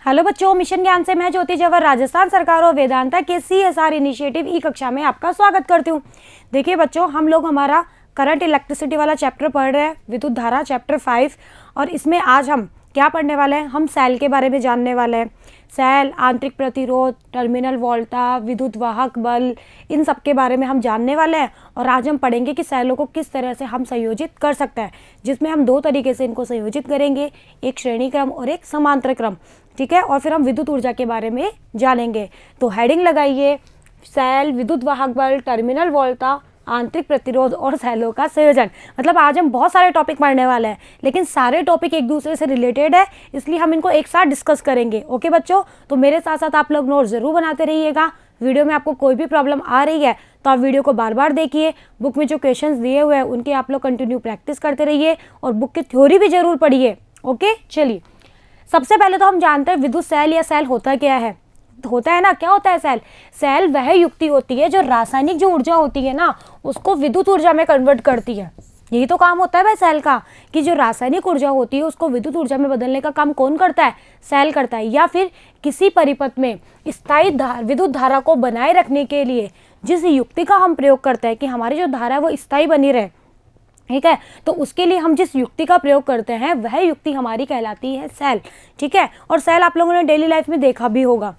Hello बच्चों, mission ज्ञान से मैं ज्योति जवर राजस्थान सरकार और वेदांता के CSR इनिशिएटिव ई कक्षा में आपका स्वागत करती हूँ। देखिए बच्चों, हम लोग हमारा करंट इलेक्ट्रिसिटी वाला चैप्टर पढ़ रहे हैं, विद्युत धारा चैप्टर 5। और इसमें आज हम क्या पढ़ने वाले हैं? हम सेल के बारे में जानने वाले हैं। सेल, आंतरिक प्रतिरोध, टर्मिनल वोल्टा, विद्युत वाहक बल, इन सब के बारे में हम जानने वाले हैं। और आज हम पढ़ेंगे कि सेलों को किस तरह से हम संयोजित कर सकते हैं, जिसमें हम दो तरीके से इनको संयोजित करेंगे, एक श्रेणी क्रम और एक समांतर क्रम। ठीक है, और फिर हम विद्युत ऊर्जा के बारे में जानेंगे। तो हेडिंग लगाइए, सेल, विद्युत वाहक बल, टर्मिनल वोल्टा, आंतरिक प्रतिरोध और सेलों का संयोजन। मतलब आज हम बहुत सारे टॉपिक पढ़ने वाले हैं, लेकिन सारे टॉपिक एक दूसरे से रिलेटेड है, इसलिए हम इनको एक साथ डिस्कस करेंगे। ओके बच्चों, तो मेरे साथ साथ आप लोग नोट जरूर बनाते रहिएगा। वीडियो में आपको कोई भी प्रॉब्लम आ रही है तो आप वीडियो को बार बार देखिए। बुक में जो क्वेश्चंस दिए हुए हैं उनके आप लोग कंटिन्यू प्रैक्टिस करते रहिए और बुक की थ्योरी भी जरूर पढ़िए। ओके, चलिए सबसे पहले तो हम जानते हैं विद्युत सेल या सेल होता क्या है। होता है ना, क्या होता है सेल? सेल वह युक्ति होती है जो रासायनिक जो ऊर्जा होती है ना उसको विद्युत ऊर्जा में कन्वर्ट करती है। यही तो काम होता है भाई सेल का, कि जो रासायनिक ऊर्जा होती है उसको विद्युत ऊर्जा में बदलने का काम कौन करता है? सेल करता है। या फिर किसी परिपथ में स्थायी विद्युत धारा को बनाए रखने के लिए जिस युक्ति का हम प्रयोग करते हैं कि हमारी जो धारा है वो स्थायी बनी रहे, ठीक है, तो उसके लिए हम जिस युक्ति का प्रयोग करते हैं वह युक्ति हमारी कहलाती है सेल। ठीक है, और सेल आप लोगों ने डेली लाइफ में देखा भी होगा।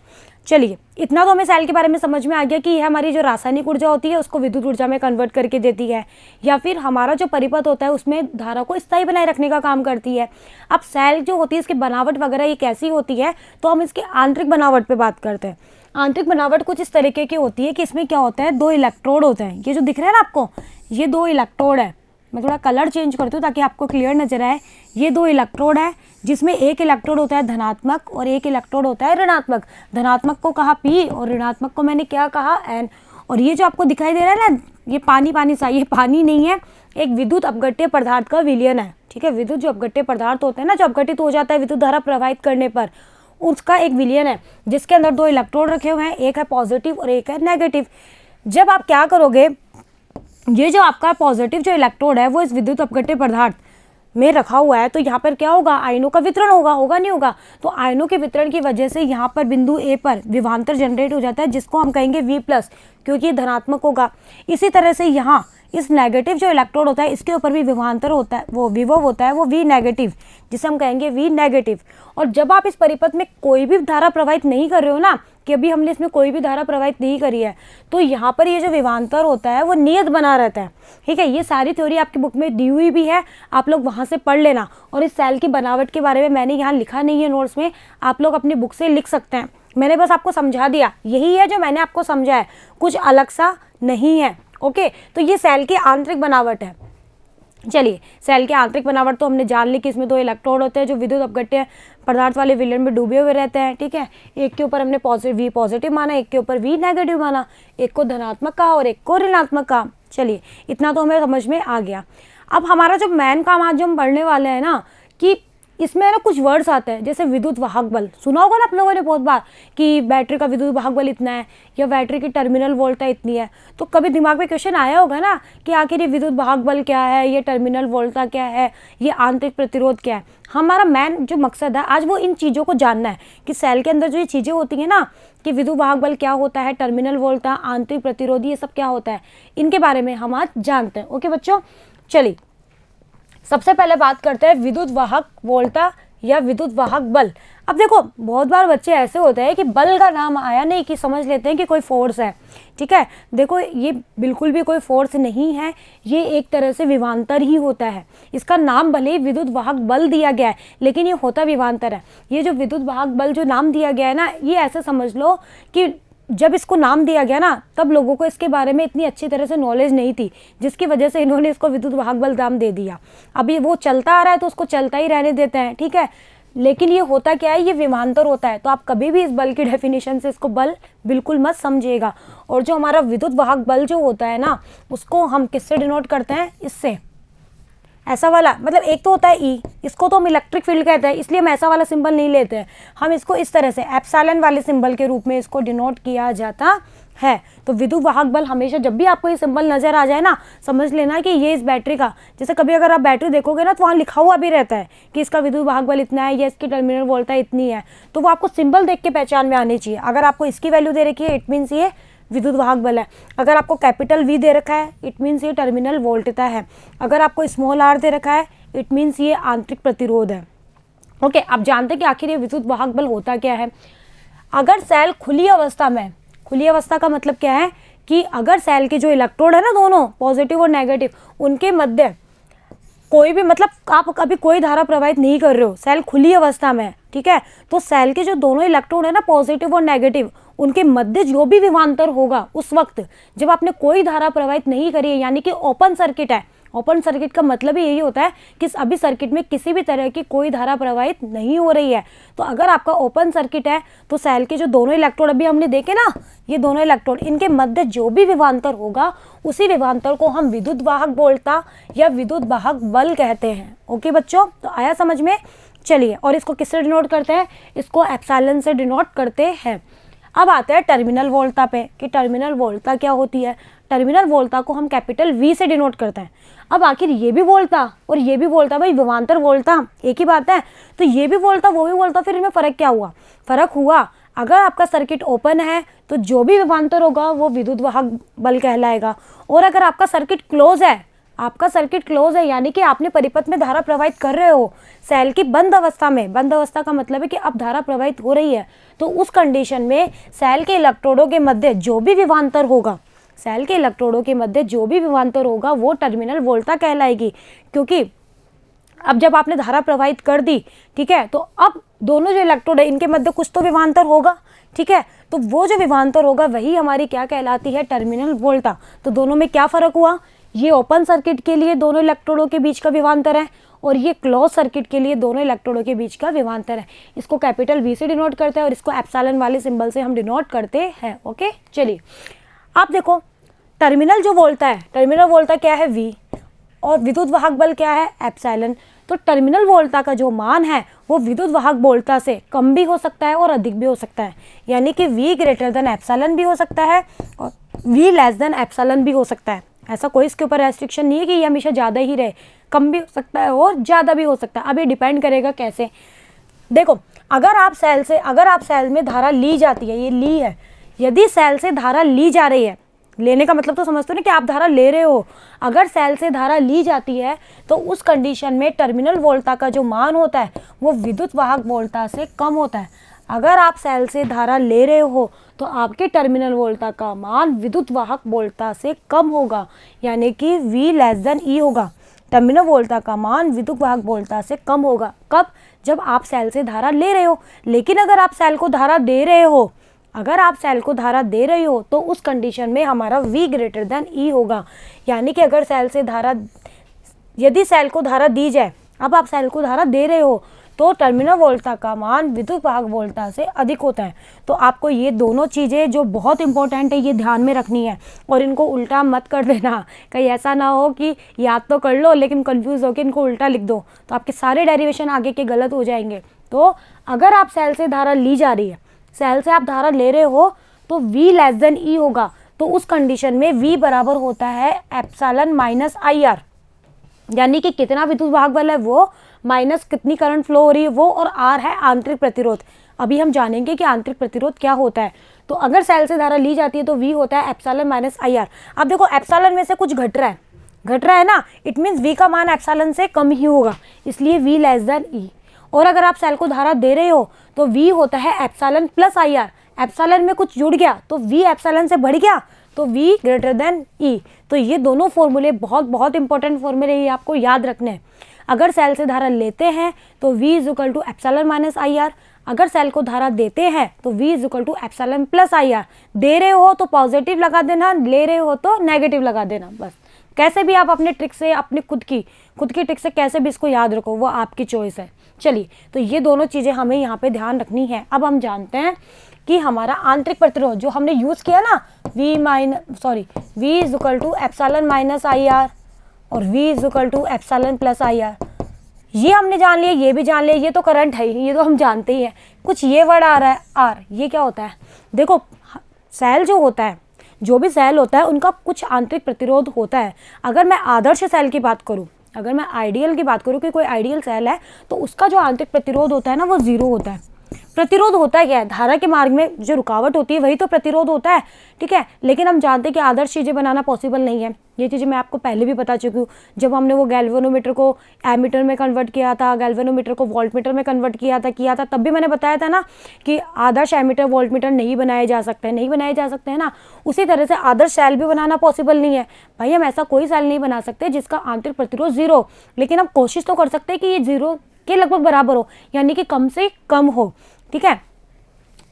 चलिए, इतना तो हमें सेल के बारे में समझ में आ गया कि यह हमारी जो रासायनिक ऊर्जा होती है उसको विद्युत ऊर्जा में कन्वर्ट करके देती है, या फिर हमारा जो परिपथ होता है उसमें धारा को स्थायी बनाए रखने का काम करती है। अब सेल जो होती है इसकी बनावट वगैरह ये कैसी होती है, तो हम इसके आंतरिक बनावट पे बात करते हैं। आंतरिक बनावट कुछ इस तरीके की होती है कि इसमें क्या होता है, दो इलेक्ट्रोड होते हैं। ये जो दिख रहा है ना आपको, ये दो इलेक्ट्रोड है। मैं थोड़ा कलर चेंज करती हूँ ताकि आपको क्लियर नजर आए। ये दो इलेक्ट्रोड है जिसमें एक इलेक्ट्रोड होता है धनात्मक और एक इलेक्ट्रोड होता है ऋणात्मक। धनात्मक को कहा P और ऋणात्मक को मैंने क्या कहा, N। और ये जो आपको दिखाई दे रहा है ना, ये पानी पानी सा, ये पानी नहीं है, एक विद्युत अपघट्य पदार्थ का विलयन है। ठीक है, विद्युत जो अपघट्य पदार्थ होते हैं ना, जो अपघटित हो जाता है विद्युत धारा प्रवाहित करने पर, उसका एक विलयन है जिसके अंदर दो इलेक्ट्रोड रखे हुए हैं, एक है पॉजिटिव और एक है नेगेटिव। जब आप क्या करोगे, ये जो आपका पॉजिटिव जो इलेक्ट्रोड है वो इस विद्युत अपघट्य पदार्थ में रखा हुआ है, तो यहाँ पर क्या होगा, आयनों का वितरण होगा, होगा नहीं होगा? तो आयनों के वितरण की वजह से यहाँ पर बिंदु A पर विभवांतर जनरेट हो जाता है जिसको हम कहेंगे V+, क्योंकि ये धनात्मक होगा। इसी तरह से यहाँ इस नेगेटिव जो इलेक्ट्रोड होता है इसके ऊपर भी विभवांतर होता है, वो विभव होता है, वो V नेगेटिव, जिसे हम कहेंगे V नेगेटिव। और जब आप इस परिपथ में कोई भी धारा प्रवाहित नहीं कर रहे हो ना, कि अभी हमने इसमें कोई भी धारा प्रवाहित नहीं करी है, तो यहाँ पर ये जो विभवांतर होता है वो नियत बना रहता है। ठीक है, ये सारी थ्योरी आपकी बुक में दी हुई भी है, आप लोग वहाँ से पढ़ लेना। और इस सेल की बनावट के बारे में मैंने यहाँ लिखा नहीं है नोट्स में, आप लोग अपनी बुक से लिख सकते हैं। मैंने बस आपको समझा दिया, यही है जो मैंने आपको समझा है, कुछ अलग सा नहीं है। ओके, तो ये सेल की आंतरिक बनावट है। चलिए, सेल की आंतरिक बनावट तो हमने जान ली कि इसमें दो इलेक्ट्रोड होते हैं जो विद्युत अपघट्य पदार्थ वाले विलयन में डूबे हुए रहते हैं। ठीक है, एक के ऊपर हमने V पॉजिटिव माना, एक के ऊपर V नेगेटिव माना, एक को धनात्मक कहा और एक को ऋणात्मक कहा। चलिए, इतना तो हमें समझ में आ गया। अब हमारा जो मेन काम आज जो हम पढ़ने वाले हैं ना, कि इसमें ना कुछ वर्ड्स आते हैं, जैसे विद्युत वाहक बल। सुना होगा ना आप लोगों ने बहुत बार कि बैटरी का विद्युत वाहक बल इतना है या बैटरी की टर्मिनल वोल्टा इतनी है। तो कभी दिमाग में क्वेश्चन आया होगा ना कि आखिर ये विद्युत वाहक बल क्या है, ये टर्मिनल वोल्टा क्या है, ये आंतरिक प्रतिरोध क्या है। हमारा मेन जो मकसद है आज वो इन चीज़ों को जानना है कि सेल के अंदर जो ये चीज़ें होती हैं ना, कि विद्युत वाहक बल क्या होता है, टर्मिनल वोल्टा, आंतरिक प्रतिरोध, ये सब क्या होता है, इनके बारे में हम आज जानते हैं। ओके बच्चों, चलिए सबसे पहले बात करते हैं विद्युत वाहक वोल्टा या विद्युत वाहक बल। अब देखो, बहुत बार बच्चे ऐसे होते हैं कि बल का नाम आया नहीं कि समझ लेते हैं कि कोई फोर्स है। ठीक है, देखो ये बिल्कुल भी कोई फोर्स नहीं है, ये एक तरह से विभवांतर ही होता है। इसका नाम भले ही विद्युत वाहक बल दिया गया है, लेकिन ये होता विभवांतर है। ये जो विद्युत वाहक बल जो नाम दिया गया है ना, ये ऐसे समझ लो कि जब इसको नाम दिया गया ना, तब लोगों को इसके बारे में इतनी अच्छी तरह से नॉलेज नहीं थी, जिसकी वजह से इन्होंने इसको विद्युत वाहक बल नाम दे दिया। अभी वो चलता आ रहा है तो उसको चलता ही रहने देते हैं। ठीक है, लेकिन ये होता क्या है, ये विभवांतर होता है। तो आप कभी भी इस बल की डेफिनेशन से इसको बल बिल्कुल मत समझिएगा। और जो हमारा विद्युत वाहक बल जो होता है ना, उसको हम किससे डिनोट करते हैं, इससे, ऐसा वाला, मतलब एक तो होता है E, इसको तो हम इलेक्ट्रिक फील्ड कहते हैं, इसलिए हम ऐसा वाला सिंबल नहीं लेते हैं, हम इसको इस तरह से एप्सिलॉन वाले सिंबल के रूप में इसको डिनोट किया जाता है। तो विद्युत वाहक बल हमेशा जब भी आपको ये सिंबल नजर आ जाए ना, समझ लेना कि ये इस बैटरी का, जैसे कभी अगर आप बैटरी देखोगे ना तो वहाँ लिखा हुआ भी रहता है कि इसका विद्युत वाहक बल इतना है या इसकी टर्मिनल वोल्टता इतनी है, तो वो आपको सिंबल देख के पहचान में आनी चाहिए। अगर आपको इसकी वैल्यू दे रखी है इट मीन्स ये विद्युत वाहक बल है, अगर आपको कैपिटल V दे रखा है इट मीन्स ये टर्मिनल वोल्टता है, अगर आपको स्मॉल r दे रखा है इट मीन्स ये आंतरिक प्रतिरोध है। ओके, आप जानते हैं कि आखिर ये विद्युत वाहक बल होता क्या है। अगर सेल खुली अवस्था में, खुली अवस्था का मतलब क्या है कि अगर सेल के जो इलेक्ट्रोड है ना, दोनों पॉजिटिव और नेगेटिव, उनके मध्य कोई भी, मतलब आप कभी कोई धारा प्रवाहित नहीं कर रहे हो, सेल खुली अवस्था में, ठीक है, तो सेल के जो दोनों इलेक्ट्रोड है ना, पॉजिटिव और नेगेटिव, उनके मध्य जो भी विभवांतर होगा उस वक्त जब आपने कोई धारा प्रवाहित नहीं करी है, यानी कि ओपन सर्किट है। ओपन सर्किट का मतलब ही यही होता है कि अभी सर्किट में किसी भी तरह की कोई धारा प्रवाहित नहीं हो रही है। तो अगर आपका ओपन सर्किट है तो सेल के जो दोनों इलेक्ट्रोड अभी हमने देखे ना, ये दोनों इलेक्ट्रोड, इनके मध्य जो भी विभवांतर होगा उसी विभवांतर को हम विद्युत वाहक बोलता या विद्युत वाहक बल कहते हैं। ओके बच्चों, तो आया समझ में। चलिए, और इसको किससे डिनोट करते हैं, इसको एप्सिलॉन से डिनोट करते हैं। अब आते हैं टर्मिनल वोल्टता पे कि टर्मिनल वोल्टता क्या होती है। टर्मिनल वोल्टता को हम कैपिटल V से डिनोट करते हैं। अब आखिर ये भी वोल्टता और ये भी वोल्टता, भाई विभवांतर वोल्टता एक ही बात है, तो ये भी वोल्टता वो भी वोल्टता, फिर इनमें फ़र्क क्या हुआ। फ़र्क हुआ अगर आपका सर्किट ओपन है तो जो भी विभवांतर होगा वो विद्युत वाहक बल कहलाएगा, और अगर आपका सर्किट क्लोज है, आपका सर्किट क्लोज है यानी कि आपने परिपथ में धारा प्रवाहित कर रहे हो, सेल की बंद अवस्था में, बंद अवस्था का मतलब है कि अब धारा प्रवाहित हो रही है, तो उस कंडीशन में सेल के इलेक्ट्रोडों के मध्य जो भी विभवांतर होगा, सेल के इलेक्ट्रोडों के मध्य जो भी विभवांतर होगा वो टर्मिनल वोल्टता कहलाएगी। क्योंकि अब जब आपने धारा प्रवाहित कर दी, ठीक है, तो अब दोनों जो इलेक्ट्रोड है इनके मध्य कुछ तो विभवांतर होगा, ठीक है, तो वो जो विभवांतर होगा वही हमारी क्या कहलाती है, टर्मिनल वोल्टता। तो दोनों में क्या फ़र्क हुआ, ये ओपन सर्किट के लिए दोनों इलेक्ट्रोडों के बीच का विभवांतर है और ये क्लोज सर्किट के लिए दोनों इलेक्ट्रोडों के बीच का विभवांतर है। इसको कैपिटल V से डिनोट करते हैं और इसको एप्सिलॉन वाले सिंबल से हम डिनोट करते हैं। ओके, चलिए आप देखो, टर्मिनल जो वोल्टता है, टर्मिनल वोल्टता क्या है V, और विद्युत वाहक बल क्या है एप्सिलॉन। तो टर्मिनल वोल्टता का जो मान है वो विद्युत वाहक वोल्टता से कम भी हो सकता है और अधिक भी हो सकता है, यानी कि V ग्रेटर देन एप्सिलॉन भी हो सकता है और V लेस देन एप्सिलॉन भी हो सकता है। ऐसा कोई इसके ऊपर रेस्ट्रिक्शन नहीं है कि ये हमेशा ज़्यादा ही रहे, कम भी हो सकता है और ज़्यादा भी हो सकता है। अब ये डिपेंड करेगा कैसे। देखो, अगर आप सेल में धारा ली जाती है, ये ली है, यदि सेल से धारा ली जा रही है, लेने का मतलब तो समझते हो ना कि आप धारा ले रहे हो, अगर सेल से धारा ली जाती है तो उस कंडीशन में टर्मिनल वोल्टता का जो मान होता है वो विद्युत वाहक वोल्टता से कम होता है। अगर आप सेल से धारा ले रहे हो तो आपके टर्मिनल वोल्टता का मान विद्युत वाहक वोल्टता से कम होगा, यानी कि V लेस देन E होगा। टर्मिनल वोल्टता का मान विद्युत वाहक वोल्टता से कम होगा। कब? जब आप सेल से धारा ले रहे हो। लेकिन अगर आप सेल को धारा दे रहे हो, अगर आप सेल को धारा दे रहे हो तो उस कंडीशन में हमारा V ग्रेटर देन E होगा, यानी कि अगर सेल से धारा, यदि सेल को धारा दी जाए, अब आप सेल को धारा दे रहे हो तो टर्मिनल वोल्टता का मान विद्युत वाहक वोल्टता से अधिक होता है। तो आपको ये दोनों चीज़ें जो बहुत इंपॉर्टेंट है ये ध्यान में रखनी है और इनको उल्टा मत कर देना। कहीं ऐसा ना हो कि याद तो कर लो लेकिन कंफ्यूज होकर इनको उल्टा लिख दो, तो आपके सारे डेरिवेशन आगे के गलत हो जाएंगे। तो अगर आप सेल से धारा ली जा रही है, सेल से आप धारा ले रहे हो तो V लेस देन E होगा। तो उस कंडीशन में V बराबर होता है एप्सिलॉन माइनस IR, यानी कि कितना विद्युत वाहक बल है वो माइनस कितनी करंट फ्लो हो रही है वो, और R है आंतरिक प्रतिरोध। अभी हम जानेंगे कि आंतरिक प्रतिरोध क्या होता है। तो अगर सेल से धारा ली जाती है तो V होता है एप्सिलॉन माइनस IR। अब देखो, एप्सिलॉन में से कुछ घट रहा है ना, इट मीन्स V का मान एप्सिलॉन से कम ही होगा, इसलिए V लेस देन E। और अगर आप सेल को धारा दे रहे हो तो V होता है एप्सिलॉन प्लस IR। एप्सिलॉन में कुछ जुड़ गया तो V एप्सिलॉन से बढ़ गया तो V ग्रेटर देन E। तो ये दोनों फॉर्मूले बहुत बहुत इंपॉर्टेंट फॉर्मूले, ये आपको याद रखने हैं। अगर सेल से धारा लेते हैं तो V is equal to epsilon minus IR, अगर सेल को धारा देते हैं तो V is equal to epsilon plus IR। दे रहे हो तो पॉजिटिव लगा देना, ले रहे हो तो नेगेटिव लगा देना। बस कैसे भी आप अपने ट्रिक से, अपनी खुद की ट्रिक से कैसे भी इसको याद रखो, वो आपकी चॉइस है। चलिए, तो ये दोनों चीज़ें हमें यहाँ पे ध्यान रखनी है। अब हम जानते हैं कि हमारा आंतरिक प्रतिरोध जो हमने यूज़ किया ना, V is equal to epsilon minus IR और V is equal to epsilon plus IR, ये हमने जान लिया, ये भी जान लिया, ये तो करंट है ही, ये तो हम जानते ही हैं। कुछ ये वर्ड आ रहा है R, ये क्या होता है? देखो, सेल जो होता है, जो भी सेल होता है उनका कुछ आंतरिक प्रतिरोध होता है। अगर मैं आदर्श सेल की बात करूं, अगर मैं आइडियल की बात करूं कि कोई आइडियल सेल है, तो उसका जो आंतरिक प्रतिरोध होता है ना वो 0 होता है। प्रतिरोध होता है क्या है, धारा के मार्ग में जो रुकावट होती है वही तो प्रतिरोध होता है, ठीक है। लेकिन हम जानते हैं कि आदर्श चीज़ें बनाना पॉसिबल नहीं है। ये चीज़ें मैं आपको पहले भी बता चुकी हूँ, जब हमने वो गैल्वेनोमीटर को एमीटर में कन्वर्ट किया था, गैल्वेनोमीटर को वोल्टमीटर में कन्वर्ट किया था, तब भी मैंने बताया था ना कि आदर्श एमीटर वोल्टमीटर नहीं बनाए जा सकते हैं ना। उसी तरह से आदर्श सेल भी बनाना पॉसिबल नहीं है भाई। हम ऐसा कोई सेल नहीं बना सकते जिसका आंतरिक प्रतिरोध 0, लेकिन हम कोशिश तो कर सकते हैं कि ये 0 के लगभग बराबर हो, यानी कि कम से कम हो, ठीक है।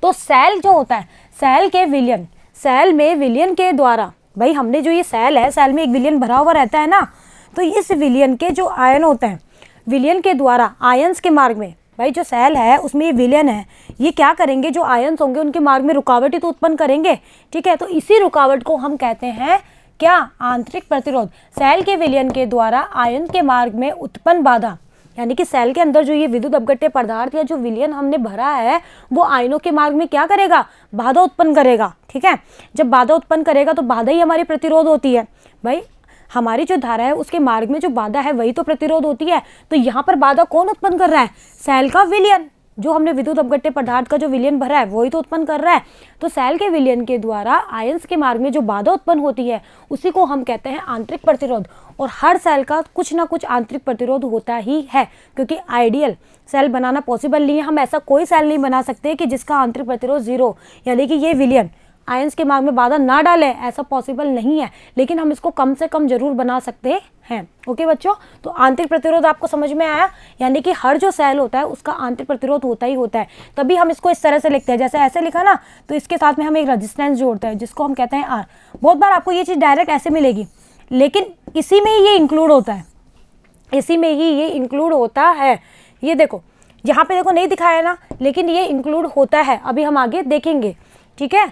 तो सेल जो होता है, सेल के विलयन, सेल में विलयन के द्वारा, भाई हमने जो ये सेल है, सेल में एक विलयन भरा हुआ रहता है ना, तो इस विलयन के जो आयन होते हैं, विलयन के द्वारा आयंस के मार्ग में, भाई जो सेल है उसमें ये विलयन है, ये क्या करेंगे, जो आयंस होंगे उनके मार्ग में रुकावट ही तो उत्पन्न करेंगे, ठीक है। तो इसी रुकावट को हम कहते हैं क्या, आंतरिक प्रतिरोध। सेल के विलयन के द्वारा आयन के मार्ग में उत्पन्न बाधा, यानी कि सेल के अंदर जो ये विद्युत अपघट्य पदार्थ या जो विलयन हमने भरा है वो आयनों के मार्ग में क्या करेगा, बाधा उत्पन्न करेगा, ठीक है। जब बाधा उत्पन्न करेगा तो बाधा ही हमारी प्रतिरोध होती है। भाई हमारी जो धारा है उसके मार्ग में जो बाधा है वही तो प्रतिरोध होती है। तो यहाँ पर बाधा कौन उत्पन्न कर रहा है, सेल का विलयन, जो हमने विद्युत अपघट्य पदार्थ का जो विलयन भरा है वही तो उत्पन्न कर रहा है। तो सेल के विलयन के द्वारा आयंस के मार्ग में जो बाधा उत्पन्न होती है उसी को हम कहते हैं आंतरिक प्रतिरोध। और हर सेल का कुछ ना कुछ आंतरिक प्रतिरोध होता ही है, क्योंकि आइडियल सेल बनाना पॉसिबल नहीं है। हम ऐसा कोई सेल नहीं बना सकते कि जिसका आंतरिक प्रतिरोध 0, यानी कि ये विलयन आयंस के मार्ग में बाधा ना डाले, ऐसा पॉसिबल नहीं है। लेकिन हम इसको कम से कम जरूर बना सकते हैं। ओके बच्चों, तो आंतरिक प्रतिरोध आपको समझ में आया, यानी कि हर जो सेल होता है उसका आंतरिक प्रतिरोध होता ही होता है। तभी हम इसको इस तरह से लिखते हैं, जैसे ऐसे लिखा ना, तो इसके साथ में हम एक रेजिस्टेंस जोड़ते हैं जिसको हम कहते हैं आर। बहुत बार आपको ये चीज़ डायरेक्ट ऐसे मिलेगी, लेकिन इसी में ही ये इंक्लूड होता है, इसी में ही ये इंक्लूड होता है। ये देखो यहाँ पे देखो नहीं दिखाया ना, लेकिन ये इंक्लूड होता है, अभी हम आगे देखेंगे, ठीक है।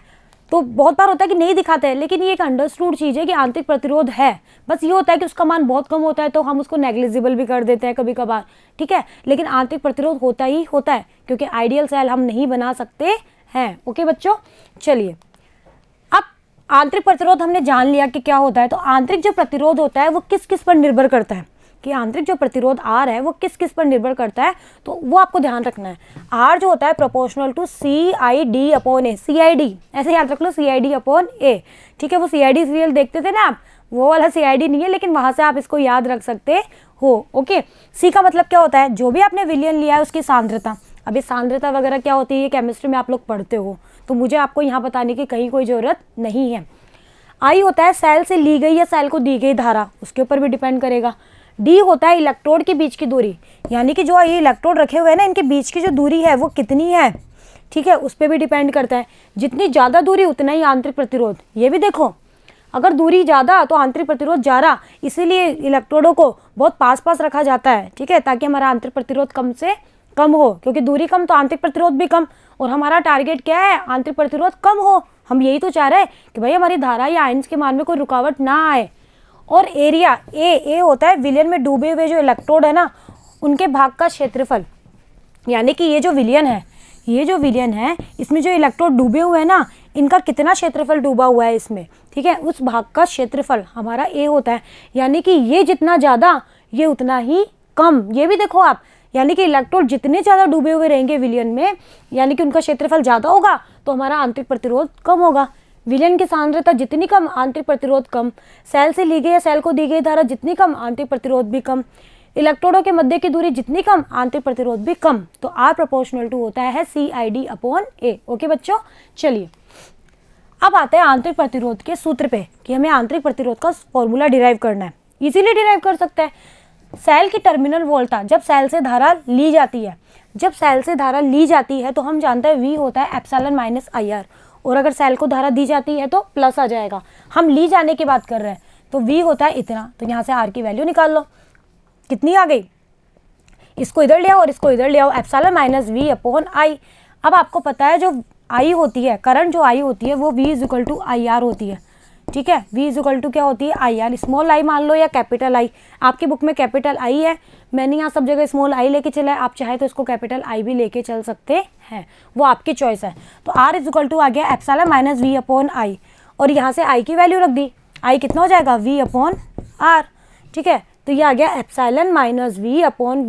तो बहुत बार होता है कि नहीं दिखाते हैं, लेकिन ये एक अंडरस्टूड चीज़ है कि आंतरिक प्रतिरोध है। बस ये होता है कि उसका मान बहुत कम होता है तो हम उसको नेग्लिजिबल भी कर देते हैं कभी कभार, ठीक है। लेकिन आंतरिक प्रतिरोध होता ही होता है, क्योंकि आइडियल सेल हम नहीं बना सकते हैं। ओके बच्चों, चलिए अब आंतरिक प्रतिरोध हमने जान लिया कि क्या होता है। तो आंतरिक जो प्रतिरोध होता है वो किस किस पर निर्भर करता है, कि आंतरिक जो प्रतिरोध आर है वो किस किस पर निर्भर करता है, तो वो आपको ध्यान रखना है। आर जो होता है proportional to CID upon A, CID ऐसे याद रख लो, CID अपॉन ए, ठीक है। वो CID सीरियल देखते थे ना आप, वो वाला CID नहीं है, लेकिन वहां से आप इसको याद रख सकते हो। ओके, सी का मतलब क्या होता है, जो भी आपने विलयन लिया है उसकी सांद्रता। अभी सांद्रता वगैरह क्या होती है केमिस्ट्री में आप लोग पढ़ते हो, तो मुझे आपको यहाँ बताने की कहीं कोई ज़रूरत नहीं है। आई होता है सेल से ली गई या सेल को दी गई धारा, उसके ऊपर भी डिपेंड करेगा। डी होता है इलेक्ट्रोड के बीच की दूरी, यानी कि जो ये इलेक्ट्रोड रखे हुए हैं ना, इनके बीच की जो दूरी है वो कितनी है, ठीक है, उस पर भी डिपेंड करता है। जितनी ज़्यादा दूरी उतना ही आंतरिक प्रतिरोध। ये भी देखो, अगर दूरी ज़्यादा तो आंतरिक प्रतिरोध ज़्यादा, इसीलिए इलेक्ट्रोडों को बहुत पास पास रखा जाता है, ठीक है, ताकि हमारा आंतरिक प्रतिरोध कम से कम हो, क्योंकि दूरी कम तो आंतरिक प्रतिरोध भी कम। और हमारा टारगेट क्या है, आंतरिक प्रतिरोध कम हो। हम यही तो चाह रहे हैं कि भाई हमारी धारा या आयंस के मान में कोई रुकावट ना आए। और एरिया ए होता है विलयन में डूबे हुए जो इलेक्ट्रोड है ना उनके भाग का क्षेत्रफल, यानी कि ये जो विलयन है, ये जो विलयन है इसमें जो इलेक्ट्रोड डूबे हुए हैं ना, इनका कितना क्षेत्रफल डूबा हुआ है इसमें, ठीक है, उस भाग का क्षेत्रफल हमारा ए होता है। यानी कि ये जितना ज़्यादा ये उतना ही कम। ये भी देखो आप, यानी कि इलेक्ट्रोड जितने ज़्यादा डूबे हुए रहेंगे विलयन में, यानी कि उनका क्षेत्रफल ज़्यादा होगा तो हमारा आंतरिक प्रतिरोध कम होगा। विलयन की सांद्रता जितनी कम आंतरिक प्रतिरोध कम, सेल से ली गई या सेल को दी गई धारा जितनी कम आंतरिक प्रतिरोध भी कम, इलेक्ट्रोडों के मध्य की दूरी जितनी कम आंतरिक प्रतिरोध भी कम। तो आर प्रोपोर्शनल टू होता है CID अपॉन ए। ओके बच्चों, चलिए अब आते हैं आंतरिक प्रतिरोध के सूत्र पे, कि हमें आंतरिक प्रतिरोध का फॉर्मूला डिराइव करना है। इजीली डिराइव कर सकते हैं। सेल की टर्मिनल वोल्टा, जब सेल से धारा ली जाती है, जब सेल से धारा ली जाती है तो हम जानते हैं V होता है एप्सिलॉन माइनस IR, और अगर सेल को धारा दी जाती है तो प्लस आ जाएगा। हम ली जाने की बात कर रहे हैं, तो V होता है इतना, तो यहाँ से R की वैल्यू निकाल लो, कितनी आ गई, इसको इधर ले आओ और इसको इधर ले आओ, epsilon minus V upon I। अब आपको पता है जो I होती है, करंट जो I होती है वो V is equal to IR होती है, ठीक है। v इज इक्वल टू क्या होती है आई, यार स्मॉल आई मान लो या कैपिटल आई, आपकी बुक में कैपिटल आई है, मैंने यहाँ सब जगह स्मॉल आई लेके चला है, आप चाहे तो इसको कैपिटल आई भी लेके चल सकते हैं, वो आपकी चॉइस है। तो r इज इक्वल टू आ गया epsilon minus v upon I, और यहाँ से i की वैल्यू रख दी, i कितना हो जाएगा v अपॉन r, ठीक है। तो ये आ गया epsilon minus v upon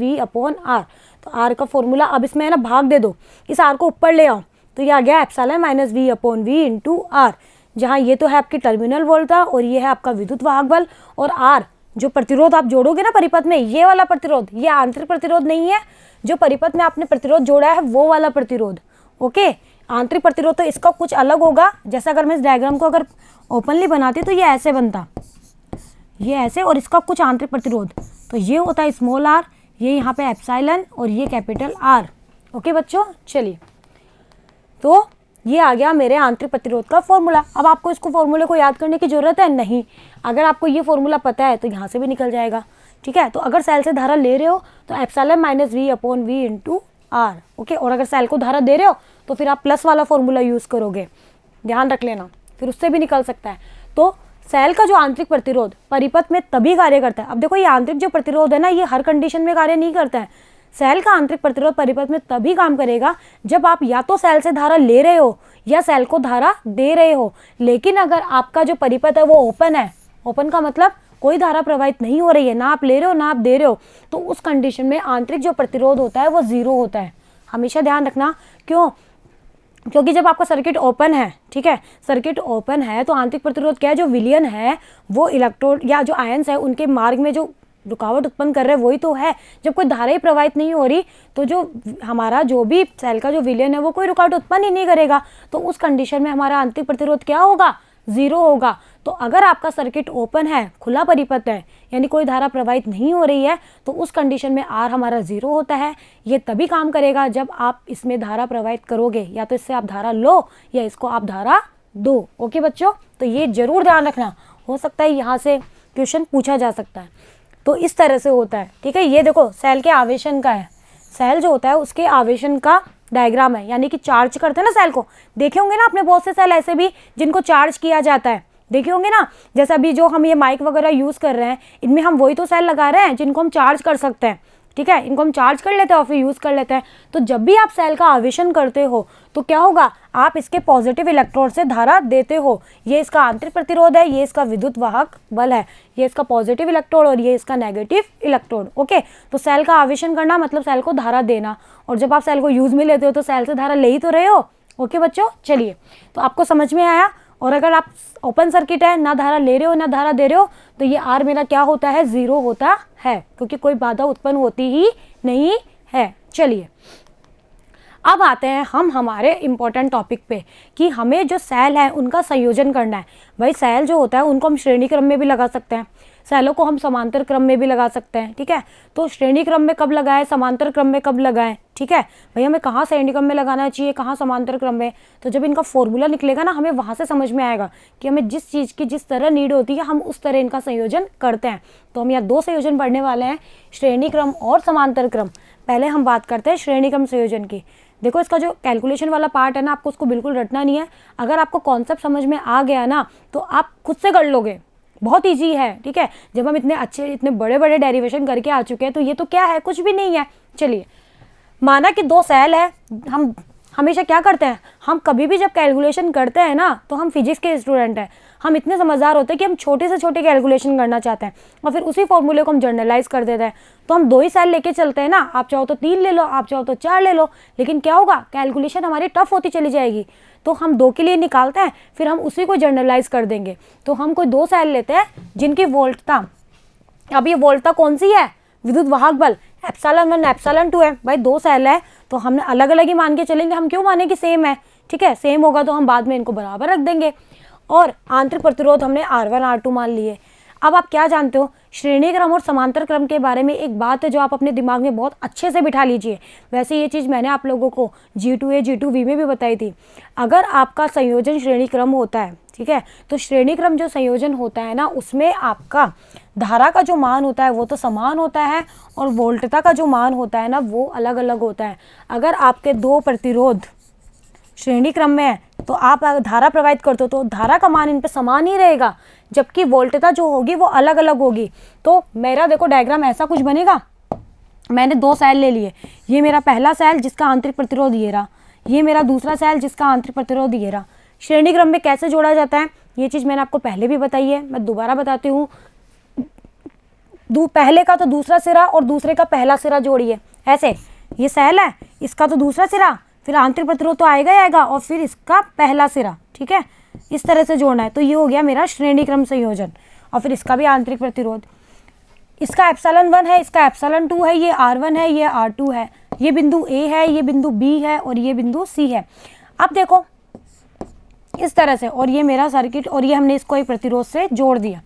r। तो r का फॉर्मूला, अब इसमें है ना भाग दे दो, इस r को ऊपर ले आओ, तो ये आ गया epsilon minus v upon v into r, जहाँ ये तो है आपकी टर्मिनल वोल्टा और ये है आपका विद्युत वाहक बल, और r जो प्रतिरोध आप जोड़ोगे ना परिपथ में, ये वाला प्रतिरोध, ये आंतरिक प्रतिरोध नहीं है, जो परिपथ में आपने प्रतिरोध जोड़ा है वो वाला प्रतिरोध, ओके। आंतरिक प्रतिरोध तो इसका कुछ अलग होगा, जैसा अगर मैं इस डायग्राम को अगर ओपनली बनाती तो ये ऐसे बनता, ये ऐसे, और इसका कुछ आंतरिक प्रतिरोध, तो ये होता है स्मॉल r, ये यहाँ पे एप्सिलॉन और ये कैपिटल R, ओके बच्चों। चलिए, तो ये आ गया मेरे आंतरिक प्रतिरोध का फॉर्मूला। अब आपको इसको फॉर्मूले को याद करने की जरूरत है नहीं, अगर आपको ये फॉर्मूला पता है तो यहाँ से भी निकल जाएगा, ठीक है। तो अगर सेल से धारा ले रहे हो तो epsilon minus v upon v into r, okay. और अगर सेल को धारा दे रहे हो तो फिर आप प्लस वाला फॉर्मूला यूज़ करोगे, ध्यान रख लेना, फिर उससे भी निकल सकता है। तो सेल का जो आंतरिक प्रतिरोध परिपथ में तभी कार्य करता है। अब देखो, ये आंतरिक जो प्रतिरोध है ना, ये हर कंडीशन में कार्य नहीं करता है। सेल का आंतरिक प्रतिरोध परिपथ में तभी काम करेगा जब आप या तो सेल से धारा ले रहे हो या सेल को धारा दे रहे हो। लेकिन अगर आपका जो परिपथ है वो ओपन है, ओपन का मतलब कोई धारा प्रवाहित नहीं हो रही है, ना आप ले रहे हो ना आप दे रहे हो, तो उस कंडीशन में आंतरिक जो प्रतिरोध होता है वो जीरो होता है। हमेशा ध्यान रखना, क्यों? क्योंकि जब आपका सर्किट ओपन है, ठीक है, सर्किट ओपन है, तो आंतरिक प्रतिरोध क्या है, जो विलयन है वो इलेक्ट्रोड या जो आयंस है उनके मार्ग में जो रुकावट उत्पन्न कर रहे हैं वही तो है। जब कोई धारा ही प्रवाहित नहीं हो रही तो जो हमारा जो भी सेल का जो विलयन है वो कोई रुकावट उत्पन्न ही नहीं करेगा, तो उस कंडीशन में हमारा आंतरिक प्रतिरोध क्या होगा, जीरो होगा। तो अगर आपका सर्किट ओपन है, खुला परिपथ है, यानी कोई धारा प्रवाहित नहीं हो रही है, तो उस कंडीशन में आर हमारा जीरो होता है। ये तभी काम करेगा जब आप इसमें धारा प्रवाहित करोगे, या तो इससे आप धारा लो या इसको आप धारा दो, ओके बच्चों। तो ये जरूर ध्यान रखना, हो सकता है यहाँ से क्वेश्चन पूछा जा सकता है। तो इस तरह से होता है, ठीक है। ये देखो सेल के आवेशन का है, सेल जो होता है उसके आवेशन का डायग्राम है, यानी कि चार्ज करते हैं ना सेल को, देखे होंगे ना आपने बहुत से सेल ऐसे भी जिनको चार्ज किया जाता है, देखे होंगे ना। जैसा अभी जो हम ये माइक वगैरह यूज़ कर रहे हैं, इनमें हम वही तो सेल लगा रहे हैं जिनको हम चार्ज कर सकते हैं, ठीक है। इनको हम चार्ज कर लेते हैं और फिर यूज़ कर लेते हैं। तो जब भी आप सेल का आवेशन करते हो तो क्या होगा, आप इसके पॉजिटिव इलेक्ट्रोड से धारा देते हो। ये इसका आंतरिक प्रतिरोध है, ये इसका विद्युत वाहक बल है, ये इसका पॉजिटिव इलेक्ट्रोड और ये इसका नेगेटिव इलेक्ट्रोड, ओके। तो सेल का आवेशन करना मतलब सेल को धारा देना, और जब आप सेल को यूज़ में लेते हो तो सेल से धारा ले ही तो रहे हो, ओके बच्चों। चलिए, तो आपको समझ में आया। और अगर आप ओपन सर्किट है, ना धारा ले रहे हो ना धारा दे रहे हो, तो ये आर मेरा क्या होता है, जीरो होता है, क्योंकि कोई बाधा उत्पन्न होती ही नहीं है। चलिए, अब आते हैं हम हमारे इम्पोर्टेंट टॉपिक पे कि हमें जो सेल है उनका संयोजन करना है। भाई सेल जो होता है उनको हम श्रेणी क्रम में भी लगा सकते हैं, सेलों को हम समांतर क्रम में भी लगा सकते हैं, ठीक है। तो श्रेणी क्रम में कब लगाएं, समांतर क्रम में कब लगाएं, ठीक है। भाई हमें कहाँ श्रेणी क्रम में लगाना चाहिए, कहाँ समांतर क्रम में, तो जब इनका फॉर्मूला निकलेगा ना, हमें वहाँ से समझ में आएगा कि हमें जिस चीज़ की जिस तरह नीड होती है हम उस तरह इनका संयोजन करते हैं। तो हम यहाँ दो संयोजन पढ़ने वाले हैं, श्रेणी क्रम और समांतर क्रम। पहले हम बात करते हैं श्रेणी क्रम संयोजन की। देखो, इसका जो कैलकुलेशन वाला पार्ट है ना, आपको उसको बिल्कुल रटना नहीं है। अगर आपको कॉन्सेप्ट समझ में आ गया ना तो आप खुद से कर लोगे, बहुत इजी है, ठीक है। जब हम इतने अच्छे इतने बड़े बड़े डेरिवेशन करके आ चुके हैं तो ये तो क्या है, कुछ भी नहीं है। चलिए, माना कि दो सेल है, हम हमेशा क्या करते हैं, हम कभी भी जब कैलकुलेशन करते हैं ना, तो हम फिजिक्स के स्टूडेंट हैं, हम इतने समझदार होते हैं कि हम छोटे से छोटे कैलकुलेशन करना चाहते हैं और फिर उसी फॉर्मूले को हम जर्नलाइज कर देते हैं। तो हम दो ही सेल लेके चलते हैं ना, आप चाहो तो 3 ले लो, आप चाहो तो 4 ले लो, लेकिन क्या होगा, कैलकुलेशन हमारी टफ होती चली जाएगी। तो हम 2 के लिए निकालते हैं, फिर हम उसी को जर्नलाइज कर देंगे। तो हम कोई 2 सेल लेते हैं जिनकी वोल्टता, अब ये वोल्टता कौन सी है, विद्युत वाहक बल एप्सिलॉन 1 एप्सिलॉन 2 है। भाई 2 सेल है तो हमने अलग अलग ही मान के चलेंगे, हम क्यों माने कि सेम है, ठीक है। सेम होगा तो हम बाद में इनको बराबर रख देंगे। और आंतरिक प्रतिरोध हमने R1 R2 मान लिए। अब आप क्या जानते हो, श्रेणी क्रम और समांतर क्रम के बारे में एक बात है जो आप अपने दिमाग में बहुत अच्छे से बिठा लीजिए। वैसे ये चीज़ मैंने आप लोगों को G2A G2V में भी बताई थी। अगर आपका संयोजन श्रेणी क्रम होता है, ठीक है, तो श्रेणी क्रम जो संयोजन होता है ना, उसमें आपका धारा का जो मान होता है वो तो समान होता है और वोल्टता का जो मान होता है ना वो अलग अलग होता है। अगर आपके 2 प्रतिरोध श्रेणी क्रम में है तो आप अगर धारा प्रवाहित करते हो तो धारा का मान इन पे समान ही रहेगा, जबकि वोल्टता जो होगी वो अलग अलग होगी। तो मेरा देखो डायग्राम ऐसा कुछ बनेगा। मैंने 2 सेल ले लिए, ये मेरा पहला सेल जिसका आंतरिक प्रतिरोध ये रहा, ये मेरा दूसरा सेल जिसका आंतरिक प्रतिरोध ये रहा। श्रेणी क्रम में कैसे जोड़ा जाता है ये चीज़ मैंने आपको पहले भी बताई है, मैं दोबारा बताती हूँ। पहले का तो दूसरा सिरा और दूसरे का पहला सिरा जोड़िए ऐसे, ये सेल है, इसका तो दूसरा सिरा, फिर आंतरिक प्रतिरोध तो आएगा ही आएगा, और फिर इसका पहला सिरा, ठीक है, इस तरह से जोड़ना है। तो ये हो गया मेरा श्रेणी क्रम संयोजन, और फिर इसका भी आंतरिक प्रतिरोध, इसका एप्सिलॉन 1 है, इसका एप्सिलॉन 2 है, ये R1 है, ये R2 है, ये बिंदु A है, ये बिंदु B है और ये बिंदु C है। अब देखो इस तरह से, और ये मेरा सर्किट, और ये हमने इसको एक प्रतिरोध से जोड़ दिया।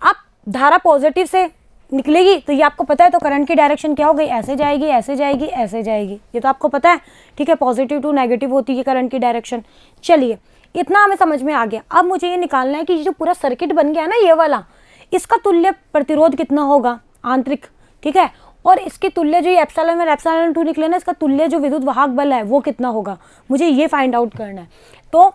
अब धारा पॉजिटिव से निकलेगी तो ये आपको पता है, तो करंट की डायरेक्शन क्या हो गई, ऐसे जाएगी, ऐसे जाएगी, ऐसे जाएगी, ये तो आपको पता है, ठीक है। पॉजिटिव टू नेगेटिव होती है करंट की डायरेक्शन। चलिए इतना हमें समझ में आ गया। अब मुझे ये निकालना है कि जो पूरा सर्किट बन गया ना ये वाला, इसका तुल्य प्रतिरोध कितना होगा आंतरिक, ठीक है, और इसकी तुल्य जो ये एप्सिलॉन 1 एप्सिलॉन 2 निकले ना, इसका तुल्य जो विद्युत वाहक बल है वो कितना होगा, मुझे ये फाइंड आउट करना है। तो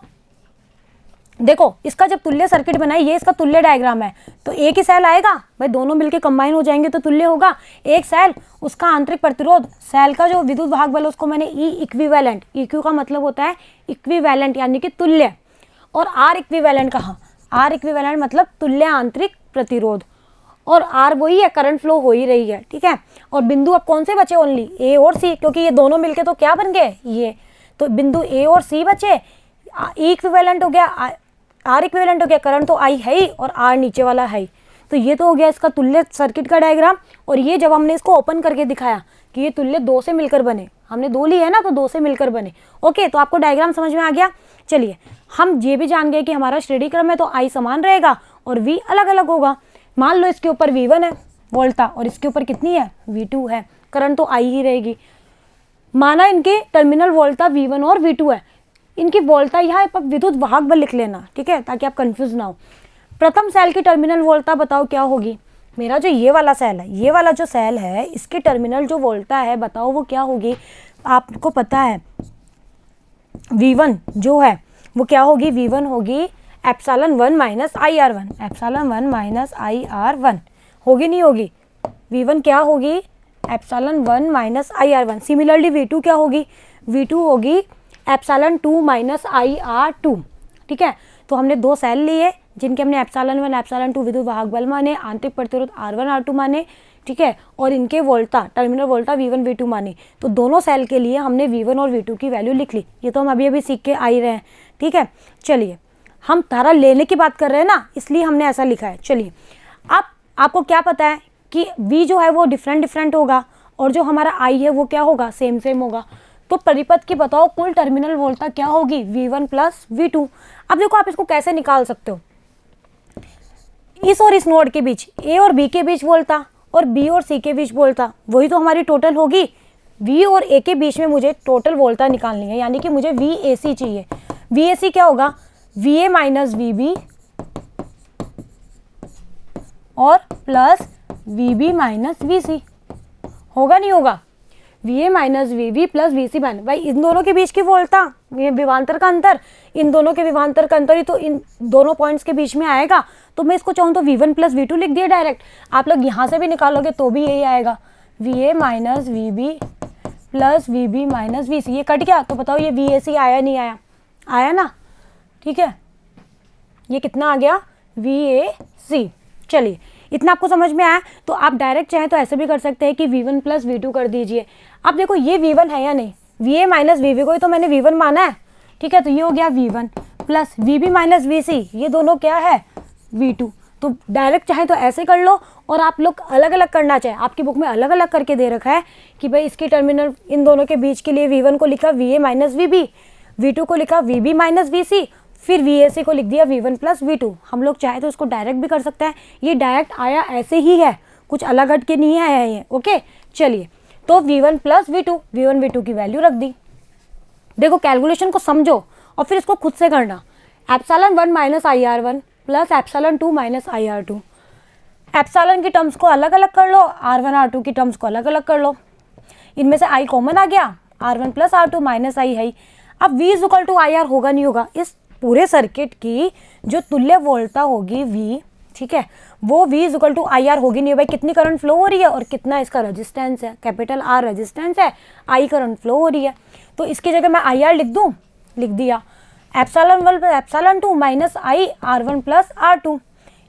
देखो इसका जब तुल्य सर्किट बनाए, ये इसका तुल्य डायग्राम है, तो एक ही सेल आएगा भाई, दोनों मिलके कंबाइन हो जाएंगे तो तुल्य होगा। एक सेल, उसका आंतरिक प्रतिरोध, सेल का जो विद्युत वाहक बल उसको मैंने ई इक्विवेलेंट, EQ का मतलब होता है इक्विवेलेंट यानी कि तुल्य, और आर इक्विवेलेंट कहा, आर इक्विवेलेंट मतलब तुल्य आंतरिक प्रतिरोध, और आर वही है, करंट फ्लो हो ही रही है, ठीक है। और बिंदु अब कौन से बचे, ओनली ए और सी, क्योंकि ये दोनों मिलके तो क्या बन गए ये, तो बिंदु ए और सी बचे। ई इक्विवेलेंट हो गया, आर इक्विवेलेंट हो गया, करंट तो आई है ही और आर नीचे वाला है ही, तो ये तो हो गया इसका तुल्य सर्किट का डायग्राम। और ये जब हमने इसको ओपन करके दिखाया कि ये तुल्य 2 से मिलकर बने, हमने 2 ली है ना, तो 2 से मिलकर बने। ओके, तो आपको डायग्राम समझ में आ गया। चलिए हम ये भी जान गए कि हमारा श्रेणी क्रम है तो आई समान रहेगा और वी अलग अलग होगा। मान लो इसके ऊपर V1 है वोल्टा और इसके ऊपर कितनी है V2 है, करंट तो आई ही रहेगी। माना इनके टर्मिनल वोल्टा V1 और V2 है, इनकी वोल्टा यहाँ पर विद्युत वाहक बल लिख लेना, ठीक है, ताकि आप कंफ्यूज ना हो। प्रथम सेल की टर्मिनल वोल्टा बताओ क्या होगी, मेरा जो ये वाला सेल है, ये वाला जो सेल है इसकी टर्मिनल जो वोल्टा है बताओ वो क्या होगी। आपको पता है V1 जो है वो क्या होगी, V1 होगी epsilon 1 minus IR1, epsilon 1 minus IR1 होगी, नहीं होगी। V1 क्या होगी, epsilon 1 minus IR1। Similarly V2 क्या होगी, V2 होगी एप्सिलॉन 2 माइनस IR2, ठीक है। तो हमने 2 सेल लिए जिनके हमने एप्सिलॉन 1 एप्सिलॉन 2 विद्युत वाहक बल माने, आंतरिक प्रतिरोध R1 R2 माने, ठीक है, और इनके वोल्टा टर्मिनल वोल्टा V1 V2 माने। तो दोनों सेल के लिए हमने V1 और V2 की वैल्यू लिख ली, ये तो हम अभी अभी सीख के आ ही रहे हैं, ठीक है। चलिए हम धारा लेने की बात कर रहे हैं ना, इसलिए हमने ऐसा लिखा है। चलिए अब आपको क्या पता है कि V जो है वो डिफरेंट होगा और जो हमारा I है वो क्या होगा, सेम होगा। तो परिपथ की बताओ कुल टर्मिनल वोल्टा क्या होगी, V1 प्लस V2। अब देखो आप इसको कैसे निकाल सकते हो, इस और इस नोड के बीच A और B के बीच वोल्टा और B और C के बीच वोल्टा, वही तो हमारी टोटल होगी। V और A के बीच में मुझे टोटल वोल्टा निकालनी है, यानी कि मुझे VAC चाहिए। VAC क्या होगा, VA माइनस VB और प्लस VB माइनस VC, होगा नहीं होगा, VA minus VB plus VC minus, भाई इन दोनों के बीच की वोल्टा, ये विभवांतर का अंतर, इन दोनों के विभवांतर का अंतर ही तो इन दोनों पॉइंट्स के बीच में आएगा। तो मैं इसको चाहूँ तो V1 प्लस V2 लिख दिया डायरेक्ट, आप लोग यहाँ से भी निकालोगे तो भी यही आएगा, VA minus VB plus VB minus VC। ये कट गया तो बताओ ये VAC आया नहीं आया, आया ना, ठीक है, ये कितना आ गया VAC। चलिए इतना आपको समझ में आया। तो आप डायरेक्ट चाहें तो ऐसे भी कर सकते हैं कि V1 प्लस V2 कर दीजिए। अब देखो ये V1 है या नहीं, VA माइनस VB को ही तो मैंने V1 माना है, ठीक है, तो ये हो गया V1 plus VB minus VC, ये दोनों क्या है V2। तो डायरेक्ट चाहे तो ऐसे कर लो, और आप लोग अलग अलग करना चाहे, आपकी बुक में अलग अलग करके दे रखा है कि भाई इसकी टर्मिनल इन दोनों के बीच के लिए V1 को लिखा VA माइनस VB, V2 को लिखा VB माइनस VC, फिर VAC को लिख दिया V1 प्लस V2। हम लोग चाहे तो इसको डायरेक्ट भी कर सकते हैं, ये डायरेक्ट आया ऐसे ही है, कुछ अलग हट के नहीं आया ये, ओके। चलिए तो V1 plus V2, V1 V2 की वैल्यू रख दी। देखो कैलकुलेशन को समझो और फिर इसको खुद से करना। Epsilon 1 minus IR1 plus epsilon 2 minus IR2, epsilon की टर्म्स को अलग अलग कर लो, R1 R2 की टर्म्स को अलग अलग कर लो, इनमें से I कॉमन आ गया, R1 plus R2 minus I है। अब V is equal to I R होगा नहीं होगा, इस पूरे सर्किट की जो तुल्य वोल्टता होगी V, ठीक है, वो V is equal to I R होगी नहीं भाई, कितनी करंट फ्लो हो रही है और कितना इसका रेजिस्टेंस है, कैपिटल R रेजिस्टेंस है, I करंट फ्लो हो रही है। तो इसकी जगह मैं आई आर लिख दूं, लिख दिया, एप्सिलॉन 1 प्लस एप्सिलॉन 2 माइनस आई R1 प्लस R2।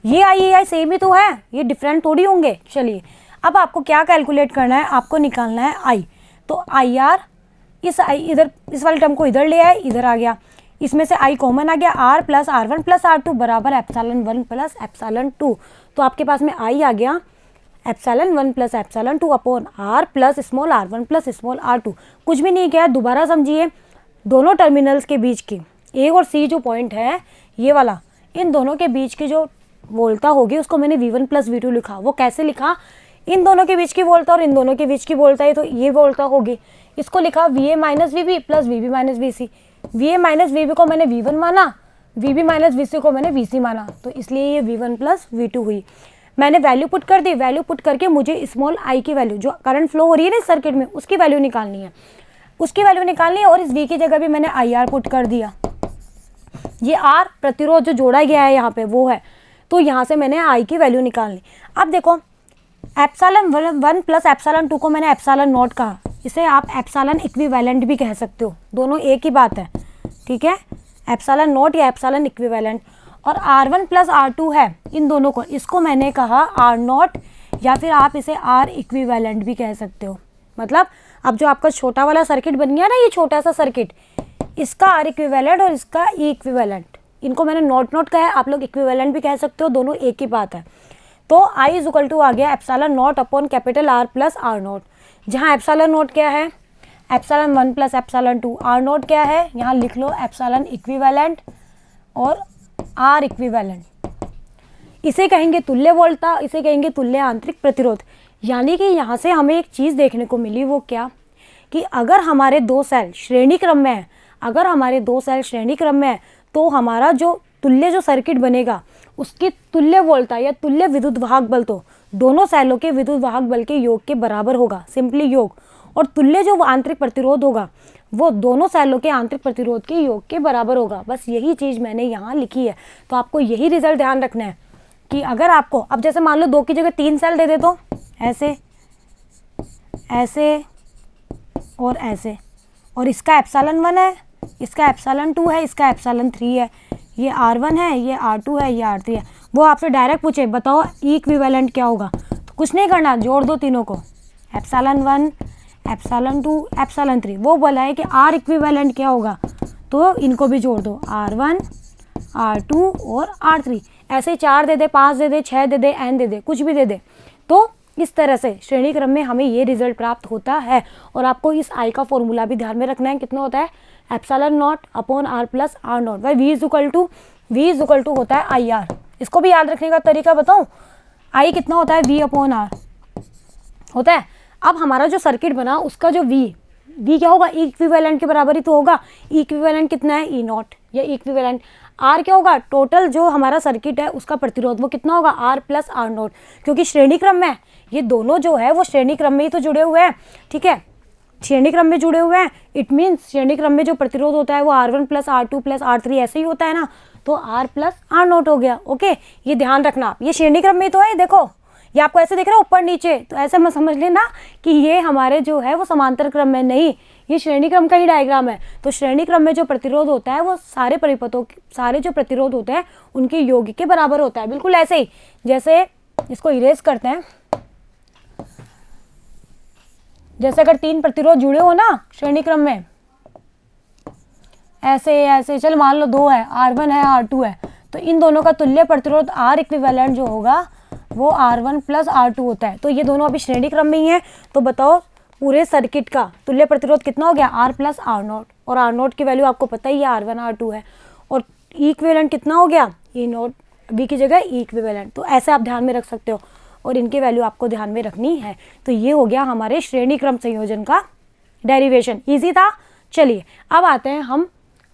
ये आई सेम ही तो है, ये डिफरेंट थोड़ी होंगे। चलिए अब आपको क्या कैलकुलेट करना है, आपको निकालना है आई। तो आई आर, इस आई इधर, इस वाले टर्म को इधर ले आए, इधर आ गया, इसमें से आई कॉमन आ गया, R plus R1 plus R2 बराबर एप्सिलॉन 1 प्लस एप्सिलॉन 2। तो आपके पास में आई आ गया epsilon 1 plus epsilon 2 upon R plus small r1 plus small r2। कुछ भी नहीं किया, दोबारा समझिए, दोनों टर्मिनल्स के बीच की A और C जो पॉइंट है ये वाला, इन दोनों के बीच की जो वोल्टता होगी उसको मैंने V1 प्लस V2 लिखा। वो कैसे लिखा, इन दोनों के बीच की वोल्टता और इन दोनों के बीच की वोल्टता है, तो ये वोल्टता होगी, इसको लिखा VA minus VB plus VB minus VC। VA minus VB को मैंने V1 माना, VB माइनस VC को मैंने VC माना, तो इसलिए ये V1 प्लस V2 हुई। मैंने वैल्यू पुट कर दी, वैल्यू पुट करके मुझे स्मॉल आई की वैल्यू जो करंट फ्लो हो रही है ना इस सर्किट में, उसकी वैल्यू निकालनी है, उसकी वैल्यू निकालनी है। और इस V की जगह भी मैंने IR पुट कर दिया, ये R प्रतिरोध जो जोड़ा गया है यहाँ पे वो है, तो यहाँ से मैंने I की वैल्यू निकालनी। अब देखो एप्सिलॉन 1 प्लस एप्सिलॉन 2 को मैंने एप्सिलॉन नॉट कहा, इसे आप एप्सिलॉन इक्विवेलेंट भी कह सकते हो, दोनों एक ही बात है, ठीक है, एप्सिलॉन नॉट या एप्सिलॉन इक्विवेलेंट। और R1 प्लस R2 है, इन दोनों को, इसको मैंने कहा R नॉट, या फिर आप इसे R इक्विवेलेंट भी कह सकते हो। मतलब अब जो आपका छोटा वाला सर्किट बन गया ना, ये छोटा सा सर्किट, इसका R इक्विवेलेंट और इसका E इक्विवेलेंट, इनको मैंने नॉट कहा है, आप लोग इक्विवेलेंट भी कह सकते हो, दोनों एक ही बात है। तो I इज इक्वल टू आ गया epsilon not upon capital R plus R not, जहाँ एप्सिलॉन नॉट क्या है, epsilon 1 plus epsilon 2, R not क्या है, यहाँ लिख लो एप्सिलॉन इक्विवेलेंट और R इक्विवेलेंट। इसे कहेंगे तुल्य वोल्टता, इसे कहेंगे तुल्य आंतरिक प्रतिरोध। यानी कि यहाँ से हमें एक चीज़ देखने को मिली, वो क्या, कि अगर हमारे दो सेल श्रेणी क्रम में है, अगर हमारे दो सेल श्रेणी क्रम में है, तो हमारा जो तुल्य जो सर्किट बनेगा उसकी तुल्य वोल्टता या तुल्य विद्युत वाहक बल तो दोनों सेलों के विद्युत वाहक बल के योग के बराबर होगा, सिंपली योग। और तुल्य जो आंतरिक प्रतिरोध होगा वो दोनों सेलों के आंतरिक प्रतिरोध के योग के बराबर होगा। बस यही चीज़ मैंने यहाँ लिखी है। तो आपको यही रिजल्ट ध्यान रखना है कि अगर आपको, अब जैसे मान लो 2 की जगह 3 सेल दे दे, तो ऐसे ऐसे और ऐसे, और इसका एप्सिलॉन 1 है, इसका एप्सिलॉन 2 है, इसका एप्सिलॉन 3 है, ये R1 है, ये R2 है, ये R3 है। वो आपसे डायरेक्ट पूछे बताओ E इक्विवेलेंट क्या होगा, तो कुछ नहीं करना, जोड़ दो तीनों को, एप्सिलॉन 1 एप्सिलॉन 2 एप्सिलॉन 3। वो बोला है कि R इक्विवेलेंट क्या होगा, तो इनको भी जोड़ दो, R1 R2 और R3। ऐसे 4 दे दे, 5 दे दे, 6 दे दे, n दे दे, कुछ भी दे दे। तो इस तरह से श्रेणी क्रम में हमें ये रिजल्ट प्राप्त होता है। और आपको इस I का फॉर्मूला भी ध्यान में रखना है, कितना होता है, epsilon not upon R plus R not by V is equal to होता है IR। इसको भी याद रखने का तरीका बताऊं, I कितना होता है, V अपॉन R होता है। अब हमारा जो सर्किट बना उसका जो V क्या होगा, E इक्विवेलेंट के बराबर ही तो होगा। E इक्विवेलेंट कितना है, E नॉट या E इक्विवेलेंट। R क्या होगा, टोटल जो हमारा सर्किट है उसका प्रतिरोध, वो कितना होगा, R प्लस R नॉट। क्योंकि श्रेणी क्रम में ये दोनों जो है वो श्रेणी क्रम में ही तो जुड़े हुए हैं, ठीक है, श्रेणी क्रम में जुड़े हुए हैं। इट मीन्स श्रेणी क्रम में जो प्रतिरोध होता है वो R1 plus R2 plus R3 ऐसे ही होता है ना, तो R प्लस R नॉट हो गया। ओके, ये ध्यान रखना आप, ये श्रेणी क्रम में तो है। देखो ये आपको ऐसे दिख रहा है ऊपर नीचे, तो ऐसे मत समझ लेना कि ये हमारे जो है वो समांतर क्रम में, नहीं, ये श्रेणी क्रम का ही डायग्राम है। तो श्रेणी क्रम में जो प्रतिरोध होता है वो सारे परिपथों, सारे जो प्रतिरोध होते हैं उनके योग के बराबर होता है। बिल्कुल ऐसे ही, जैसे इसको इरेज करते हैं, जैसे अगर 3 प्रतिरोध जुड़े हो ना श्रेणी क्रम में, ऐसे ऐसे, चल मान लो 2 है, R1 है, R2 है, तो इन दोनों का तुल्य प्रतिरोध R इक्विवेलेंट जो होगा वो R1 प्लस R2 होता है। तो ये दोनों अभी श्रेणी क्रम में ही है। तो बताओ पूरे सर्किट का तुल्य प्रतिरोध कितना हो गया, R प्लस R नॉट। और R नॉट की वैल्यू आपको पता ही है, R1 R2 है। और E इक्विवेलेंट कितना हो गया, E नॉट, B की जगह E इक्विवेलेंट। तो ऐसे आप ध्यान में रख सकते हो और इनकी वैल्यू आपको ध्यान में रखनी है। तो ये हो गया हमारे श्रेणी क्रम संयोजन का डेरिवेशन। ईजी था। चलिए अब आते हैं हम,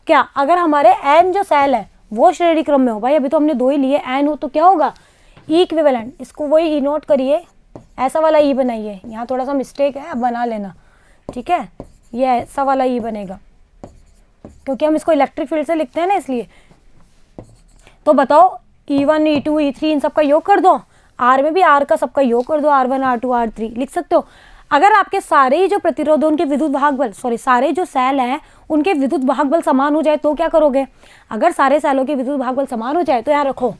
क्या अगर हमारे n जो सेल है वो श्रेणी क्रम में हो, भाई अभी तो हमने 2 ही लिए, n हो तो क्या होगा, E इक्विवेलेंट। इसको वही E नोट करिए, ऐसा वाला E बनाइए, यहाँ थोड़ा सा मिस्टेक है, अब बना लेना, ठीक है, ये ऐसा वाला E बनेगा। क्योंकि हम इसको इलेक्ट्रिक फील्ड से लिखते हैं ना, इसलिए। तो बताओ E1 E2 E3 इन सब का योग कर दो, R में भी R का सबका योग कर दो, R1 R2 R3 लिख सकते हो। अगर आपके सारे ही जो प्रतिरोध उनके विद्युत वाहक बल, सारे जो सेल हैं उनके विद्युत वाहक बल समान हो जाए तो क्या करोगे? अगर सारे सेलों के विद्युत वाहक बल समान हो जाए तो यहाँ रखो,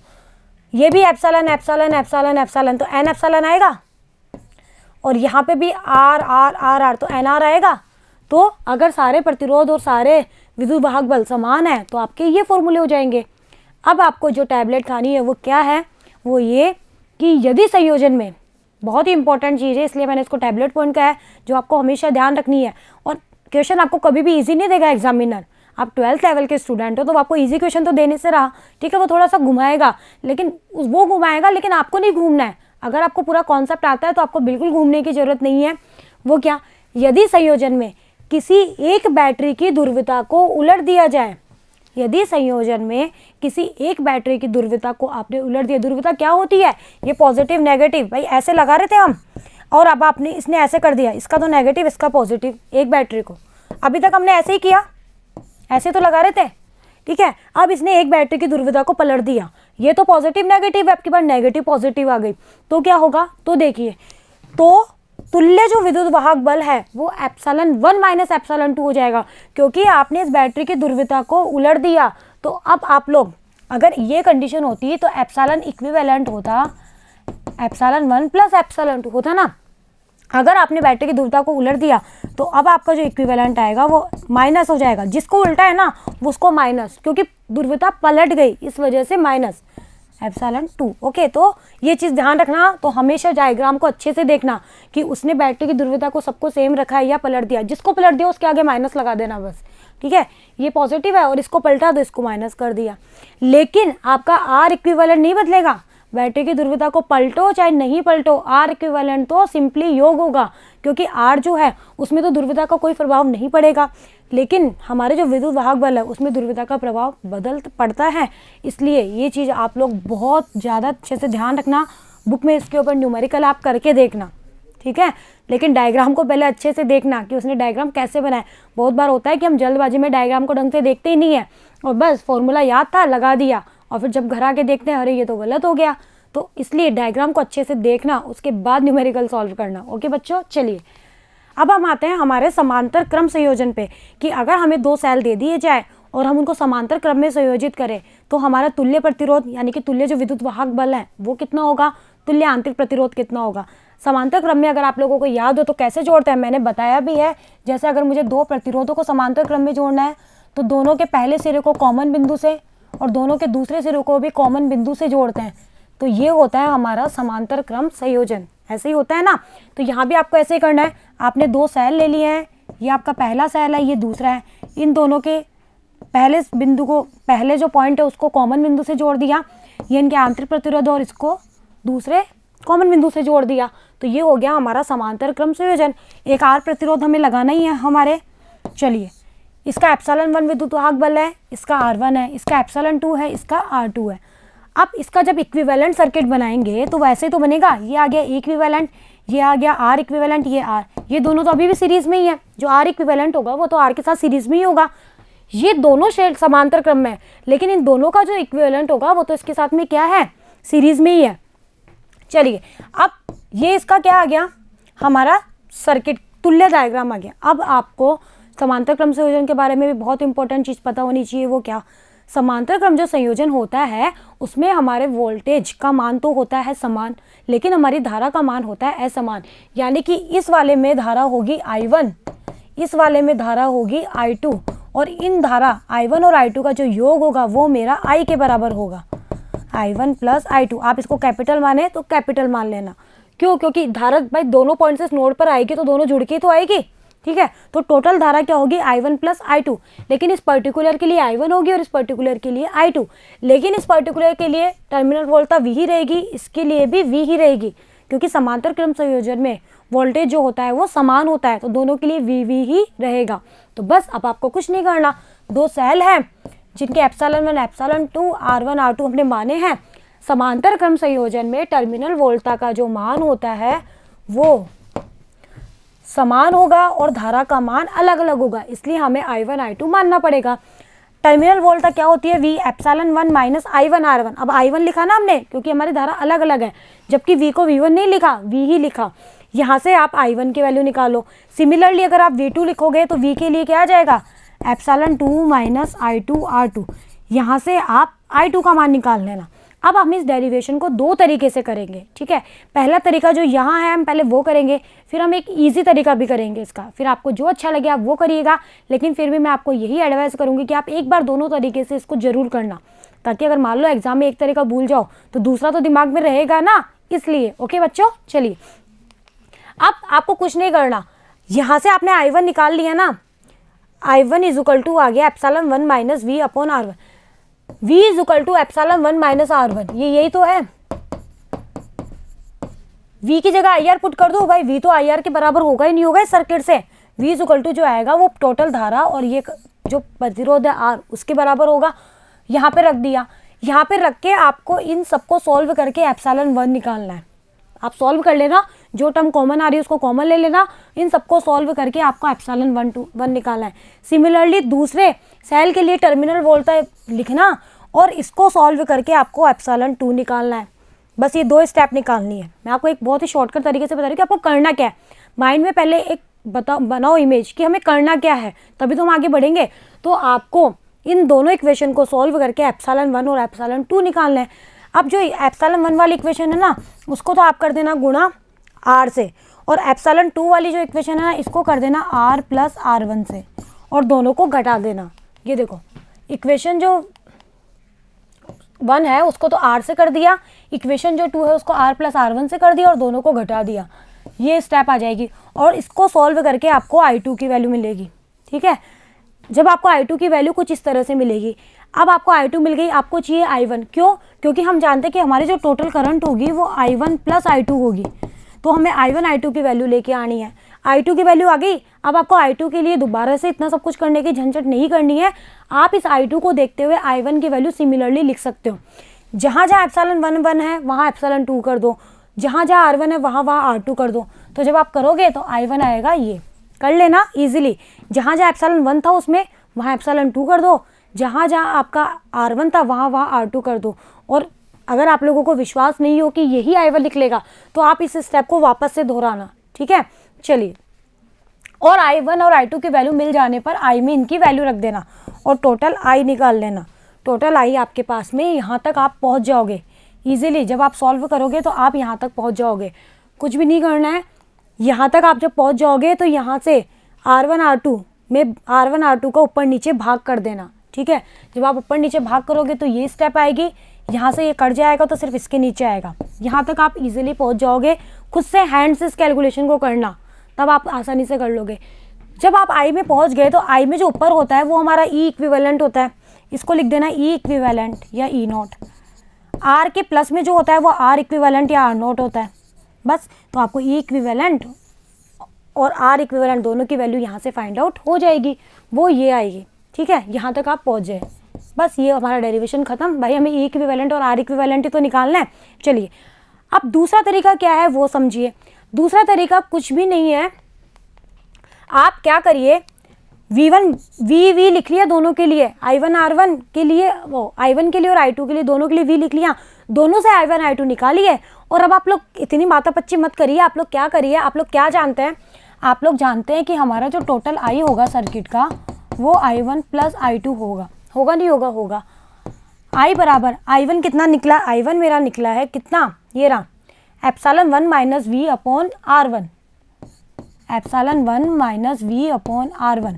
ये भी एप्सिलॉन एप्सिलॉन एप्सिलॉन एप्सिलॉन, तो n एप्सिलॉन आएगा, और यहाँ पे भी R R R R, तो NR आएगा। तो अगर सारे प्रतिरोध और सारे विद्युत वाहक बल समान है तो आपके ये फॉर्मूले हो जाएंगे। अब आपको जो टैबलेट खानी है वो क्या है? वो ये कि यदि संयोजन में, बहुत ही इंपॉर्टेंट चीज़ है इसलिए मैंने इसको टैबलेट पॉइंट का है, जो आपको हमेशा ध्यान रखनी है। और क्वेश्चन आपको कभी भी इजी नहीं देगा एग्जामिनर। आप 12th लेवल के स्टूडेंट हो तो आपको इजी क्वेश्चन तो देने से रहा, ठीक है, वो थोड़ा सा घुमाएगा, लेकिन वो घुमाएगा लेकिन आपको नहीं घूमना है। अगर आपको पूरा कॉन्सेप्ट आता है तो आपको बिल्कुल घूमने की जरूरत नहीं है। वो क्या? यदि संयोजन में किसी एक बैटरी की ध्रुवता को उलट दिया जाए, यदि संयोजन में किसी एक बैटरी की ध्रुवता को आपने उलट दिया, ध्रुवता क्या होती है? ये पॉजिटिव नेगेटिव, भाई ऐसे लगा रहे थे हम, और अब आपने इसने ऐसे कर दिया, इसका तो नेगेटिव इसका पॉजिटिव, एक बैटरी को। अभी तक हमने ऐसे ही किया, ऐसे तो लगा रहे थे, ठीक है। अब इसने एक बैटरी की ध्रुवता को पलट दिया, ये तो पॉजिटिव नेगेटिव है, आपके पास नेगेटिव पॉजिटिव आ गई, तो क्या होगा? तो देखिए, तो तुल्य जो विद्युत वाहक बल है वो ε1 माइनस ε2 हो जाएगा, क्योंकि आपने इस बैटरी की ध्रुवता को उलट दिया। तो अब आप लोग, अगर ये कंडीशन होती तो एप्सिलॉन इक्विवेलेंट होता, ε1 प्लस ε2 होता ना। अगर आपने बैटरी की ध्रुवता को उलट दिया तो अब आपका जो इक्विवेलेंट आएगा वो माइनस हो जाएगा, जिसको उल्टा है ना उसको माइनस, क्योंकि ध्रुवता पलट गई इस वजह से माइनस ε2। ओके, तो ये चीज़ ध्यान रखना। तो हमेशा डायग्राम को अच्छे से देखना कि उसने बैटरी की ध्रुवता को सबको सेम रखा है या पलट दिया, जिसको पलट दिया उसके आगे माइनस लगा देना बस, ठीक है। ये पॉजिटिव है और इसको पलटा तो इसको माइनस कर दिया, लेकिन आपका आर इक्विवेलेंट नहीं बदलेगा। बैटरी की ध्रुवता को पलटो चाहे नहीं पलटो, आर इक्विवेलेंट तो सिंपली योग होगा, क्योंकि आर जो है उसमें तो ध्रुवता का कोई प्रभाव नहीं पड़ेगा, लेकिन हमारे जो विद्युत वाहक बल है उसमें ध्रुवता का प्रभाव पड़ता है। इसलिए ये चीज़ आप लोग बहुत ज़्यादा अच्छे से ध्यान रखना, बुक में इसके ऊपर न्यूमेरिकल आप करके देखना, ठीक है। लेकिन डायग्राम को पहले अच्छे से देखना कि उसने डायग्राम कैसे बनाया। बहुत बार होता है कि हम जल्दबाजी में डायग्राम को ढंग से देखते ही नहीं है और बस फॉर्मूला याद था लगा दिया, और फिर जब घर आके देखते हैं अरे ये तो गलत हो गया। तो इसलिए डायग्राम को अच्छे से देखना, उसके बाद न्यूमेरिकल सॉल्व करना। ओके बच्चों, चलिए अब हम आते हैं हमारे समांतर क्रम संयोजन पे, कि अगर हमें दो सेल दे दिए जाए और हम उनको समांतर क्रम में संयोजित करें तो हमारा तुल्य प्रतिरोध यानी कि तुल्य जो विद्युत वाहक बल है वो कितना होगा, तुल्य आंतरिक प्रतिरोध कितना होगा। समांतर क्रम में अगर आप लोगों को याद हो तो कैसे जोड़ते हैं मैंने बताया भी है। जैसे अगर मुझे दो प्रतिरोधों को समांतर क्रम में जोड़ना है तो दोनों के पहले सिरे को कॉमन बिंदु से और दोनों के दूसरे सिरे को भी कॉमन बिंदु से जोड़ते हैं, तो ये होता है हमारा समांतर क्रम संयोजन। ऐसे ही होता है ना। तो यहाँ भी आपको ऐसे ही करना है। आपने दो सेल ले लिए हैं, ये आपका पहला सेल है, ये दूसरा है। इन दोनों के पहले बिंदु को, पहले जो पॉइंट है उसको कॉमन बिंदु से जोड़ दिया, ये इनके आंतरिक प्रतिरोध और इसको दूसरे कॉमन बिंदु से जोड़ दिया, तो ये हो गया हमारा समांतर क्रम संयोजन। एक आर प्रतिरोध हमें लगाना ही है हमारे। चलिए, इसका ε1 विद्युत वाहक बल है, इसका R1 है, इसका ε2 है, इसका R2 है। अब इसका जब इक्विवेलेंट सर्किट बनाएंगे तो वैसे तो बनेगा, ये आ गया इक्विवेलेंट, ये आ गया आर इक्विवेलेंट, ये आर, ये दोनों तो अभी भी सीरीज में ही है। जो आर इक्विवेलेंट होगा वो तो आर के साथ सीरीज में ही होगा। ये दोनों शेल समांतर क्रम में, लेकिन इन दोनों का जो इक्विवेलेंट होगा वो तो इसके साथ में क्या है, सीरीज में ही है। चलिए, अब ये इसका क्या आ गया, हमारा सर्किट तुल्य डायग्राम आ गया। अब आपको समांतर क्रम संयोजन के बारे में भी बहुत इंपॉर्टेंट चीज़ पता होनी चाहिए। वो क्या, समांतर क्रम जो संयोजन होता है उसमें हमारे वोल्टेज का मान तो होता है समान, लेकिन हमारी धारा का मान होता है असमान। यानी कि इस वाले में धारा होगी I1, इस वाले में धारा होगी I2, और इन धारा I1 और I2 का जो योग होगा वो मेरा I के बराबर होगा, I1 प्लस I2। आप इसको कैपिटल माने तो कैपिटल मान लेना। क्यों, क्योंकि धारा भाई दोनों पॉइंट से नोड पर आएगी तो दोनों जुड़ के तो आएगी, ठीक है। तो टोटल धारा क्या होगी, I1 प्लस I2, लेकिन इस पर्टिकुलर के लिए I1 होगी और इस पर्टिकुलर के लिए I2, लेकिन इस पर्टिकुलर के लिए टर्मिनल वोल्टता V ही रहेगी, इसके लिए भी V ही रहेगी, क्योंकि समांतर क्रम संयोजन में वोल्टेज जो होता है वो समान होता है, तो दोनों के लिए V ही रहेगा। तो बस अब आपको कुछ नहीं करना, दो सेल हैं जिनके ε1 ε2 R1 R2 हमने माने हैं। समांतर क्रम संयोजन में टर्मिनल वोल्टता का जो मान होता है वो समान होगा और धारा का मान अलग अलग होगा, इसलिए हमें I1 I2 मानना पड़ेगा। टर्मिनल वोल्टा क्या होती है, V epsilon 1 minus I1 R1। अब I1 लिखा ना हमने क्योंकि हमारी धारा अलग अलग है, जबकि V को V1 नहीं लिखा, V ही लिखा। यहाँ से आप I1 की वैल्यू निकालो। सिमिलरली अगर आप V2 लिखोगे तो V के लिए क्या आ जाएगा, एप्सिलॉन 2 माइनस I2 R2। यहाँ से आप I2 का मान निकाल लेना। अब हम इस डेरिवेशन को दो तरीके से करेंगे, ठीक है। पहला तरीका जो यहाँ है हम पहले वो करेंगे, फिर हम एक इजी तरीका भी करेंगे इसका, फिर आपको जो अच्छा लगे आप वो करिएगा। लेकिन फिर भी मैं आपको यही एडवाइस करूँगी कि आप एक बार दोनों तरीके से इसको ज़रूर करना, ताकि अगर मान लो एग्जाम में एक तरीका भूल जाओ तो दूसरा तो दिमाग में रहेगा ना, इसलिए। ओके बच्चों, चलिए अब आपको कुछ नहीं करना। यहाँ से आपने I1 निकाल लिया ना, I1 इज इक्वल टू आ गया epsilon 1 minus V upon R1। V is equal to epsilon 1 minus R1, ये यही तो है। V की जगह IR पुट कर दो भाई, V तो IR के बराबर होगा ही नहीं होगा इस सर्किट से। V इज इक्वल टू जो आएगा वो टोटल धारा और ये जो प्रतिरोध है R उसके बराबर होगा। यहाँ पे रख दिया, यहाँ पे रख के आपको इन सबको सॉल्व करके एप्सिलॉन 1 निकालना है। आप सॉल्व कर लेना, जो टर्म कॉमन आ रही है उसको कॉमन ले लेना, इन सबको सॉल्व करके आपको एप्सिलॉन 1 निकालना है। सिमिलरली दूसरे सेल के लिए टर्मिनल वोल्टेज लिखना और इसको सॉल्व करके आपको एप्सिलॉन 2 निकालना है। बस ये दो स्टेप निकालनी है। मैं आपको एक बहुत ही शॉर्टकट तरीके से बता रही हूँ कि आपको करना क्या है। माइंड में पहले एक बनाओ इमेज कि हमें करना क्या है, तभी तो हम आगे बढ़ेंगे। तो आपको इन दोनों इक्वेशन को सॉल्व करके एप्सिलॉन 1 और एप्सिलॉन 2 निकालना है। अब जो एप्सिलॉन 1 वाली इक्वेशन है ना, उसको तो आप कर देना गुणा R से, और एप्सिलॉन 2 वाली जो इक्वेशन है ना, इसको कर देना R प्लस R1 से, और दोनों को घटा देना। ये देखो इक्वेशन जो 1 है उसको तो R से कर दिया, इक्वेशन जो 2 है उसको R प्लस R1 से कर दिया और दोनों को घटा दिया। ये स्टेप आ जाएगी और इसको सॉल्व करके आपको I2 की वैल्यू मिलेगी, ठीक है। जब आपको I2 की वैल्यू कुछ इस तरह से मिलेगी। अब आपको I2 मिल गई, आपको चाहिए I1, क्यों? क्योंकि हम जानते हैं कि हमारी जो टोटल करंट होगी वो I1 प्लस I2 होगी, तो हमें I1 I2 की वैल्यू लेके आनी है। I2 की वैल्यू आ गई। अब आपको I2 के लिए दोबारा से इतना सब कुछ करने की झंझट नहीं करनी है। आप इस I2 को देखते हुए I1 की वैल्यू सिमिलरली लिख सकते हो। जहाँ जहाँ एप्सिलॉन 1 है वहाँ एप्सिलॉन 2 कर दो, जहाँ जहाँ R1 है वहाँ वहाँ R2 कर दो। तो जब आप करोगे तो I1 आएगा, ये कर लेना इजीली। जहाँ जहाँ एप्सिलॉन 1 था उसमें वहाँ एप्सिलॉन 2 कर दो, जहाँ जहाँ आपका R1 था वहाँ वहाँ R2 कर दो। और अगर आप लोगों को विश्वास नहीं हो कि यही I1 निकलेगा तो आप इस स्टेप को वापस से दोहराना, ठीक है। चलिए, और I1 और I2 की वैल्यू मिल जाने पर I में इनकी वैल्यू रख देना और टोटल I निकाल लेना। टोटल I आपके पास में यहाँ तक आप पहुँच जाओगे ईजिली। जब आप सॉल्व करोगे तो आप यहाँ तक पहुँच जाओगे, कुछ भी नहीं करना है। यहाँ तक आप जब पहुँच जाओगे तो यहाँ से R1 R2 में R1 R2 का ऊपर नीचे भाग कर देना, ठीक है। जब आप ऊपर नीचे भाग करोगे तो ये स्टेप आएगी, यहाँ से ये कट जाएगा तो सिर्फ इसके नीचे आएगा। यहाँ तक आप इजीली पहुँच जाओगे। खुद से हैंड से इस कैलकुलेशन को करना, तब आप आसानी से कर लोगे। जब आप I में पहुँच गए तो I में जो ऊपर होता है वो हमारा E इक्विवेलेंट होता है, इसको लिख देना E इक्विवेलेंट या E नॉट। R के प्लस में जो होता है वो R इक्विवेलेंट या R नॉट होता है। बस, तो आपको E इक्विवेलेंट और R इक्विवेलेंट दोनों की वैल्यू यहाँ से फाइंड आउट हो जाएगी, वो ये आएगी, ठीक है। यहाँ तक आप पहुँच जाए, बस ये हमारा डेरिवेशन खत्म। भाई हमें E इक्विवेलेंट और R इक्विवेलेंट ही तो निकालना है। चलिए, अब दूसरा तरीका क्या है वो समझिए। दूसरा तरीका कुछ भी नहीं है, आप क्या करिए, V1 V लिख लिया दोनों के लिए, I1 R1 के लिए, वो I1 के लिए और I2 के लिए, दोनों के लिए V लिख लिया, दोनों से I1 I2 निकालिए। और अब आप लोग इतनी मातापच्ची मत करिए, आप लोग क्या करिए, आप लोग क्या जानते हैं, आप लोग जानते हैं कि हमारा जो टोटल I होगा सर्किट का वो I1 प्लस I2 होगा। होगा नहीं होगा? होगा। I बराबर I1 कितना निकला, I1 मेरा निकला है कितना, ये रहा epsilon 1 minus V upon R1, epsilon 1 minus V upon R1।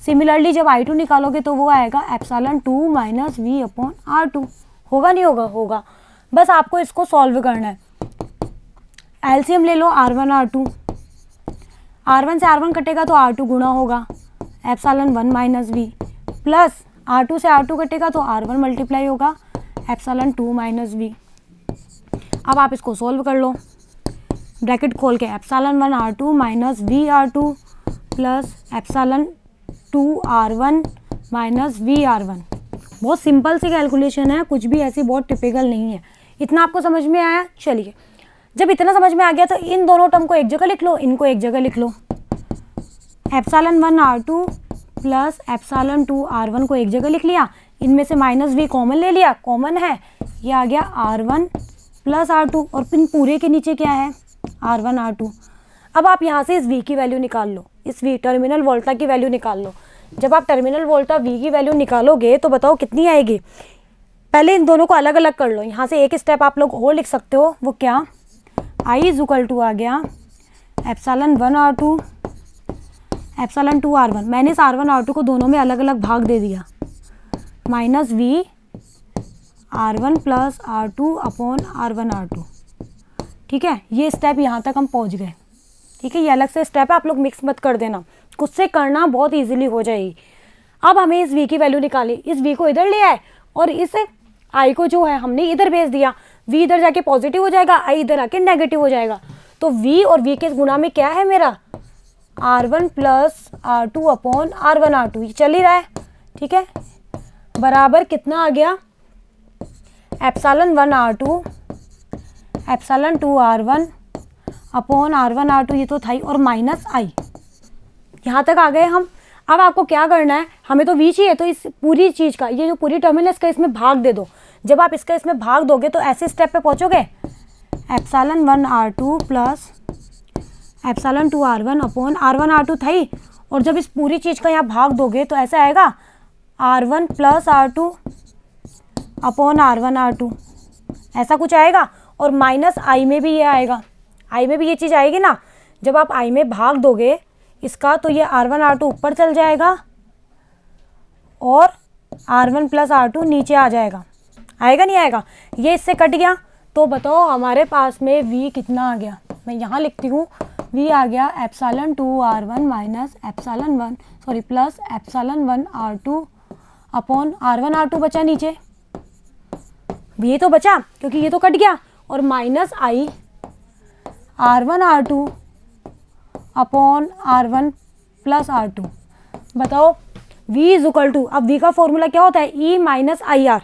Similarly जब I2 निकालोगे तो वो आएगा epsilon 2 minus V upon R2। होगा नहीं होगा? होगा। बस आपको इसको सॉल्व करना है। एलसीएम ले लो R1 R2, R1 से R1 कटेगा तो R2 गुणा होगा epsilon 1 minus V, plus R2 से R2 कटेगा तो R1 मल्टीप्लाई होगा एप्सिलॉन 2 माइनस V। अब आप इसको सॉल्व कर लो, ब्रैकेट खोल के epsilon 1 R2 minus V R2 plus epsilon 2 R1 minus V R1। बहुत सिंपल सी कैलकुलेशन है, कुछ भी ऐसी बहुत टिपिकल नहीं है। इतना आपको समझ में आया? चलिए, जब इतना समझ में आ गया तो इन दोनों टर्म को एक जगह लिख लो, इनको एक जगह लिख लो, ε1r2 प्लस ε2r1 को एक जगह लिख लिया, इनमें से माइनस v कॉमन ले लिया, कॉमन है, ये आ गया r1 प्लस r2 और पिन पूरे के नीचे क्या है r1 r2। अब आप यहाँ से इस v की वैल्यू निकाल लो, इस v टर्मिनल वोल्टा की वैल्यू निकाल लो। जब आप टर्मिनल वोल्टा v की वैल्यू निकालोगे तो बताओ कितनी आएगी। पहले इन दोनों को अलग अलग कर लो, यहाँ से एक स्टेप आप लोग और लिख सकते हो, वो क्या, I इज इक्वल टू आ गया ε1r2 ε2r1। मैंने इस r1 r2 को दोनों में अलग अलग भाग दे दिया, minus v r1 plus r2 upon r1 r2। ठीक है, ये स्टेप यहाँ तक हम पहुँच गए। ठीक है, ये अलग से स्टेप है, आप लोग मिक्स मत कर देना, खुद से करना बहुत इजीली हो जाएगी। अब हमें इस v की वैल्यू निकाली, इस v को इधर ले आए और इस i को जो है हमने इधर भेज दिया, v इधर जाके पॉजिटिव हो जाएगा, i इधर आके नेगेटिव हो जाएगा। तो v और v के गुणा में क्या है मेरा r1 plus r2 upon r1 r2, ये चल ही रहा है। ठीक है, बराबर कितना आ गया ε1r2 ε2r1 upon r1 r2, ये तो था ही, और माइनस i। यहाँ तक आ गए हम। अब आपको क्या करना है, हमें तो v चाहिए, तो इस पूरी चीज़ का, ये जो पूरी टर्मिनल है इसका इसमें भाग दे दो। जब आप इसका इसमें भाग दोगे तो ऐसे स्टेप पे पहुँचोगे, ε1r2 plus ε2r1 upon r1 r2 था ही, और जब इस पूरी चीज़ का यहाँ भाग दोगे तो ऐसा आएगा r1 plus r2 upon r1 r2, ऐसा कुछ आएगा। और माइनस i में भी ये आएगा, i में भी ये चीज़ आएगी ना। जब आप i में भाग दोगे इसका तो ये r1 r2 ऊपर चल जाएगा और r1 प्लस r2 नीचे आ जाएगा, आएगा नहीं आएगा, ये इससे कट गया। तो बताओ हमारे पास में v कितना आ गया, मैं यहाँ लिखती हूँ, v आ गया ε2r1 minus plus ε1r2 upon r1 r2 बचा नीचे, ये तो बचा क्योंकि ये तो कट गया, और minus i r1 r2 upon r1 plus r2। बताओ v इज इक्वल टू, अब v का फॉर्मूला क्या होता है, e minus I R.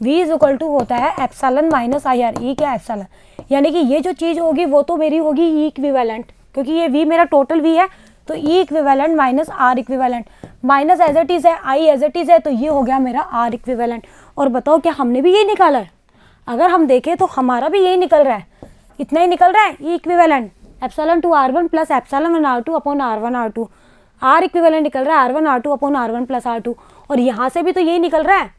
v is equal to होता है epsilon minus I R, e क्या एप्सिलॉन, यानी कि ये जो चीज़ होगी वो तो मेरी होगी ई इक्विवेलेंट, क्योंकि ये v मेरा टोटल v है, तो E equivalent minus R equivalent, minus as it is है, आई एज इट इज़ है, तो ये हो गया मेरा आर इक्विवेलेंट। और बताओ क्या हमने भी यही निकाला है, अगर हम देखें तो हमारा भी यही निकल रहा है, इतना ही निकल रहा है, E equivalent ε2r1 plus ε1r2 upon r1 r2, R equivalent निकल रहा है r1 r2 upon r1 plus r2। और यहाँ से भी तो यही निकल रहा है,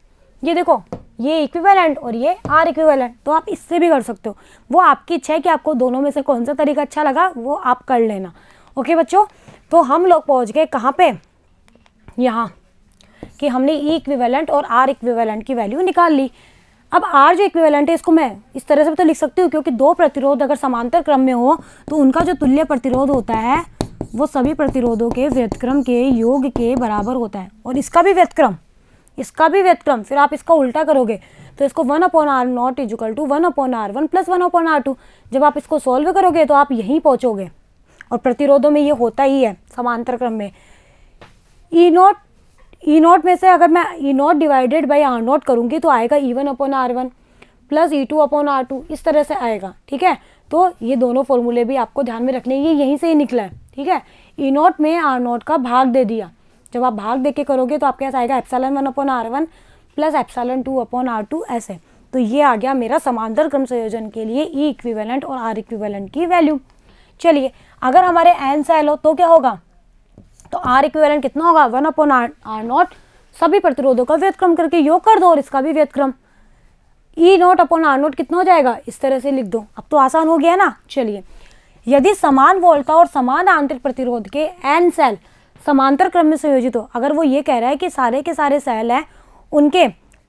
ये देखो, ये इक्विवेलेंट और ये आर इक्विवेलेंट। तो आप इससे भी कर सकते हो, वो आपकी इच्छा है कि आपको दोनों में से कौन सा तरीका अच्छा लगा वो आप कर लेना। ओके बच्चों, तो हम लोग पहुँच गए कहाँ पे, यहाँ, कि हमने ई इक्विवेलेंट और आर इक्विवेलेंट की वैल्यू निकाल ली। अब आर जो इक्विवेलेंट है इसको मैं इस तरह से भी तो लिख सकती हूँ, क्योंकि दो प्रतिरोध अगर समांतर क्रम में हो तो उनका जो तुल्य प्रतिरोध होता है वो सभी प्रतिरोधों के व्युत्क्रम के योग के बराबर होता है, और इसका भी व्युत्क्रम, इसका भी व्युत्क्रम। फिर आप इसका उल्टा करोगे तो इसको 1/r0 is equal to 1/r1 plus 1/r2। जब आप इसको सॉल्व करोगे तो आप यहीं पहुँचोगे, और प्रतिरोधों में ये होता ही है समांतर क्रम में। ई नॉट में से अगर मैं E not divided by R not करूँगी तो आएगा E1/r1 प्लस E2/r2, इस तरह से आएगा। ठीक है, तो ये दोनों फॉर्मूले भी आपको ध्यान में रखने, ये यहीं से ही निकला है। ठीक है, ई नॉट में आर नॉट का भाग दे दिया, जब आप भाग दे के करोगे तो आपके पास आएगा ε1/r1 प्लस ε2/r2 ऐसे। तो ये आ गया मेरा समांतर क्रम संयोजन के लिए ई इक्विवेलेंट और आर इक्विवेलेंट की वैल्यू। चलिए, अगर हमारे एन सेल हो तो क्या होगा, तो आर इक्विवेलेंट कितना होगा 1/r0, सभी प्रतिरोधों का व्युत्क्रम करके योग कर दो और इसका भी व्युत्क्रम, E0/r0 कितना हो जाएगा, इस तरह से लिख दो। अब तो आसान हो गया ना। चलिए, यदि समान वोल्टा और समान आंतरिक प्रतिरोध के एन सेल समांतर क्रम में संयोजित हो, अगर वो ये कह रहा है कि सारे के सारे सेल हैं उनके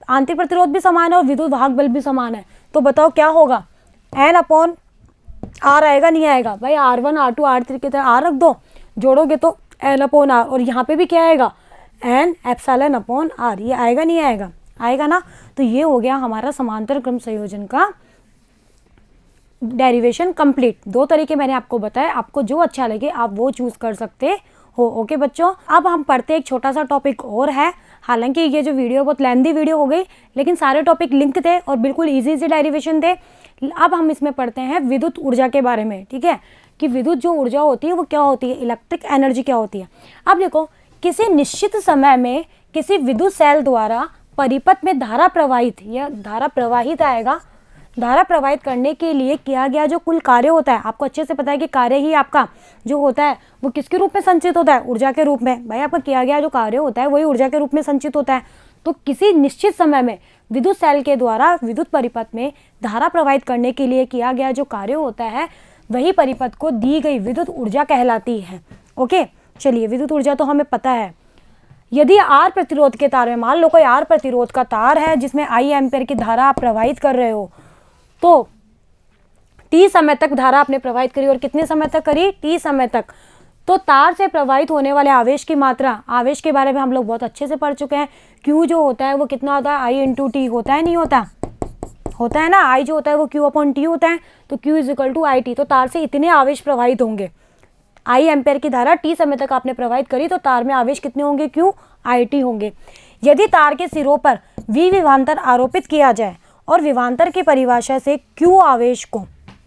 आंतरिक प्रतिरोध भी समान है और विद्युत वाहक बल भी समान है, तो बताओ क्या होगा, N/R आएगा नहीं आएगा, भाई R1 R2 R3 की तरह R रख दो, जोड़ोगे तो N/R, और यहाँ पे भी क्या आएगा N/R, ये आएगा नहीं आएगा, आएगा ना। तो ये हो गया हमारा समांतर क्रम संयोजन का डेरिवेशन कंप्लीट। दो तरीके मैंने आपको बताए, आपको जो अच्छा लगे आप वो चूज कर सकते हो। ओके बच्चों, अब हम पढ़ते एक छोटा सा टॉपिक और है। हालांकि ये जो वीडियो बहुत लेंथी वीडियो हो गई, लेकिन सारे टॉपिक लिंक थे और बिल्कुल इजी डेरिवेशन थे। अब हम इसमें पढ़ते हैं विद्युत ऊर्जा के बारे में। ठीक है, कि विद्युत जो ऊर्जा होती है वो क्या होती है, इलेक्ट्रिक एनर्जी क्या होती है। अब देखो, किसी निश्चित समय में किसी विद्युत सेल द्वारा परिपथ में धारा प्रवाहित या धारा प्रवाहित आएगा, धारा प्रवाहित करने के लिए किया गया जो कुल कार्य होता है, आपको अच्छे से पता है कि कार्य ही आपका जो होता है वो किसके रूप में संचित होता है, ऊर्जा के रूप में। भाई आपका किया गया जो कार्य होता है वही ऊर्जा के रूप में संचित होता है। तो किसी निश्चित समय में विद्युत सेल के द्वारा विद्युत परिपथ में धारा प्रवाहित करने के लिए किया गया जो कार्य होता है वही परिपथ को दी गई विद्युत ऊर्जा कहलाती है। ओके, चलिए, विद्युत ऊर्जा तो हमें पता है। यदि आर प्रतिरोध के तार में, मान लो कोई आर प्रतिरोध का तार है जिसमें आई एम्पेयर की धारा आप प्रवाहित कर रहे हो, तो टी समय तक धारा आपने प्रवाहित करी, और कितने समय तक करी, टी समय तक। तो तार से प्रवाहित होने वाले आवेश की मात्रा, आवेश के बारे में हम लोग बहुत अच्छे से पढ़ चुके हैं। क्यू जो होता है वो कितना होता है, आई इंटू टी होता है, नहीं होता, होता है ना, आई जो होता है वो क्यू अपॉन टी होता है, तो Q is equal to I T. तो तार से इतने आवेश प्रवाहित होंगे, आई एम्पेयर की धारा टी समय तक आपने प्रवाहित करी तो तार में आवेश कितने होंगे, क्यू आई टी होंगे। यदि तार के सिरों पर वी विभवांतर आरोपित किया जाए और विभवांतर की परिभाषा से क्यू आवेश को,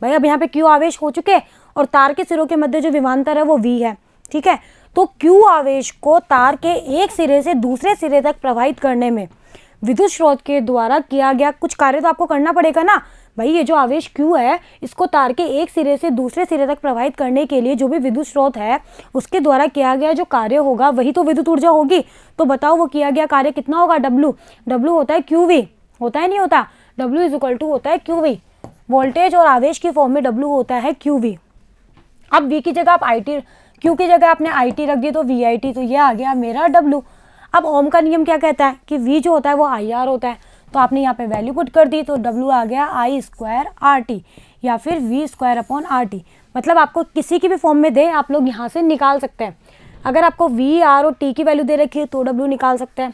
भाई अब यहाँ पे क्यू आवेश हो चुके और तार के सिरों के मध्य जो विभवांतर है वो वी है, ठीक है। तो क्यू आवेश को तार के एक सिरे से दूसरे सिरे तक प्रवाहित करने में विद्युत स्रोत के द्वारा किया गया कुछ कार्य तो आपको करना पड़ेगा ना। भाई ये जो आवेश क्यू है इसको तार के एक सिरे से दूसरे सिरे तक प्रवाहित करने के लिए जो भी विद्युत स्रोत है उसके द्वारा किया गया जो कार्य होगा वही तो विद्युत ऊर्जा होगी। तो बताओ वो किया गया कार्य कितना होगा, डब्ल्यू। डब्ल्यू होता है क्यू वी, होता है नहीं होता, डब्ल्यू इज इक्वल टू होता है क्यू वी। वोल्टेज और आवेश की फॉर्म में डब्ल्यू होता है क्यू वी। अब वी की जगह आप आई टी, क्यू की जगह आपने आई टी रख दी तो वी आई टी, तो ये आ गया मेरा डब्ल्यू। अब ओम का नियम क्या कहता है कि वी जो होता है वो आई आर होता है, तो आपने यहाँ पे वैल्यू पुट कर दी तो डब्ल्यू आ गया आई स्क्वायर आर टी या फिर V square upon R T. मतलब आपको किसी की भी फॉर्म में दे आप लोग यहाँ से निकाल सकते हैं। अगर आपको वी आर और टी की वैल्यू दे रखी है तो डब्ल्यू निकाल सकते हैं,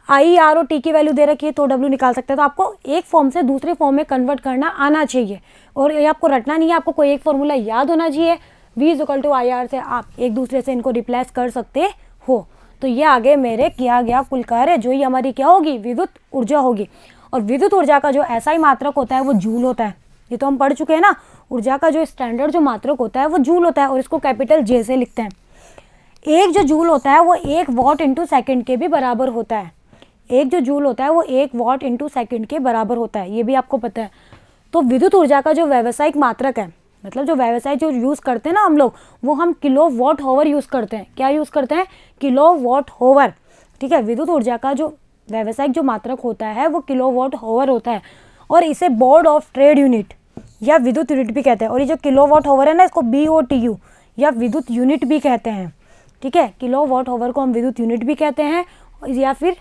आई आर और टी की वैल्यू दे रखी है तो डब्ल्यू निकाल सकते हैं। तो आपको एक फॉर्म से दूसरे फॉर्म में कन्वर्ट करना आना चाहिए और ये आपको रटना नहीं है, आपको कोई एक फॉर्मूला याद होना चाहिए। V is equal to I R से आप एक दूसरे से इनको रिप्लेस कर सकते हो। तो ये आगे मेरे किया गया कुल कार्य जो ही हमारी क्या होगी, विद्युत ऊर्जा होगी। और विद्युत ऊर्जा का जो एसआई मात्रक होता है वो जूल होता है, ये तो हम पढ़ चुके हैं ना। ऊर्जा का जो स्टैंडर्ड जो मात्रक होता है वो जूल होता है और इसको कैपिटल जे से लिखते हैं। एक जो जूल होता है वो 1 वॉट इंटू सेकेंड के भी बराबर होता है। एक जो जूल होता है वो 1 वॉट इंटू सेकेंड के बराबर होता है, ये भी आपको पता है। तो विद्युत ऊर्जा का जो व्यावसायिक मात्रक है, मतलब जो व्यवसाय जो यूज़ करते हैं ना हम लोग, वो हम किलो वॉट होवर यूज़ करते हैं। क्या यूज़ करते हैं, किलो वॉट होवर, ठीक है। विद्युत ऊर्जा का जो व्यावसायिक जो मात्रक होता है वो किलो वॉट होवर होता है और इसे बोर्ड ऑफ ट्रेड यूनिट या विद्युत यूनिट भी कहते हैं। और ये जो किलो वॉट होवर है ना इसको BOTU या विद्युत यूनिट भी कहते हैं, ठीक है। किलो वॉट होवर को हम विद्युत यूनिट भी कहते हैं या फिर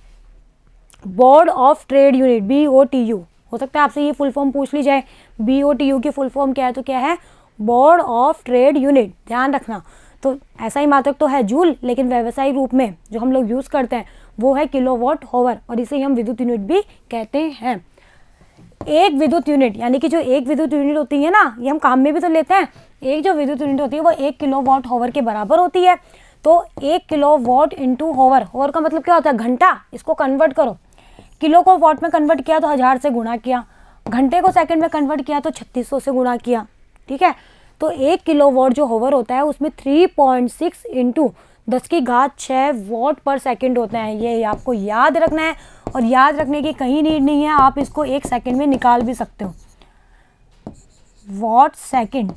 board of trade unit BOTU। हो सकता है आपसे ये फुल फॉर्म पूछ ली जाए, BOTU की फुल फॉर्म क्या है, तो क्या है, बोर्ड ऑफ ट्रेड यूनिट, ध्यान रखना। तो ऐसा ही मात्रक तो है जूल, लेकिन व्यवसायिक रूप में जो हम लोग यूज़ करते हैं वो है किलोवाट हावर और इसे हम विद्युत यूनिट भी कहते हैं। एक विद्युत यूनिट यानी कि जो एक विद्युत यूनिट होती है ना, ये हम काम में भी तो लेते हैं। एक जो विद्युत यूनिट होती है वो 1 किलोवाट हावर के बराबर होती है। तो 1 किलोवाट इंटू हावर, हावर का मतलब क्या होता है, घंटा। इसको कन्वर्ट करो, किलो को वॉट में कन्वर्ट किया तो 1000 से गुणा किया, घंटे को सेकंड में कन्वर्ट किया तो 3600 से गुणा किया, ठीक है। तो 1 किलोवाट जो हावर होता है उसमें 3.6 इंटू 10⁶ वॉट पर सेकंड होते हैं। ये आपको याद रखना है और याद रखने की कहीं नीड नहीं है, आप इसको 1 सेकंड में निकाल भी सकते हो, वॉट सेकंड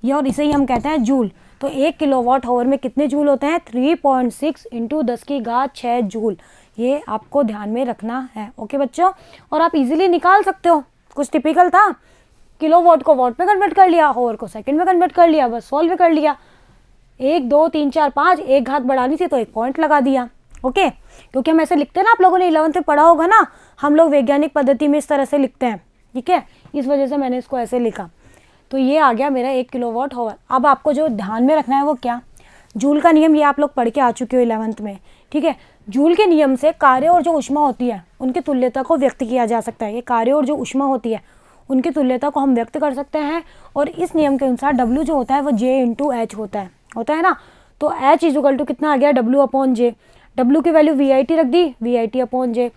ये, और इसे ही हम कहते हैं जूल। तो 1 किलोवाट हावर में कितने जूल होते हैं, 3.6 इंटू 10⁶ जूल। ये आपको ध्यान में रखना है, ओके बच्चों। और आप इजीली निकाल सकते हो, कुछ टिपिकल था, किलोवाट को वॉट में कन्वर्ट कर लिया, हावर को सेकंड में कन्वर्ट कर लिया, बस सॉल्व कर लिया। 1 2 3 4 5 एक घात बढ़ानी थी तो एक पॉइंट लगा दिया, ओके। क्योंकि हम ऐसे लिखते हैं ना, आप लोगों ने 11th में पढ़ा होगा ना, हम लोग वैज्ञानिक पद्धति में इस तरह से लिखते हैं, ठीक है, इस वजह से मैंने इसको ऐसे लिखा। तो ये आ गया मेरा 1 किलोवाट हावर। अब आपको जो ध्यान में रखना है वो क्या, जूल का नियम, ये आप लोग पढ़ के आ चुके हो 11th में, ठीक है। जूल के नियम से कार्य और जो ऊष्मा होती है उनकी तुल्यता को व्यक्त किया जा सकता है। ये कार्य और जो ऊष्मा होती है उनकी तुल्यता को हम व्यक्त कर सकते हैं और इस नियम के अनुसार W जो होता है वो J इंटू H होता है ना। तो H इज इक्वल टू कितना आ गया, W अपॉन J। W की वैल्यू VIT रख दी, VIT अपॉन J।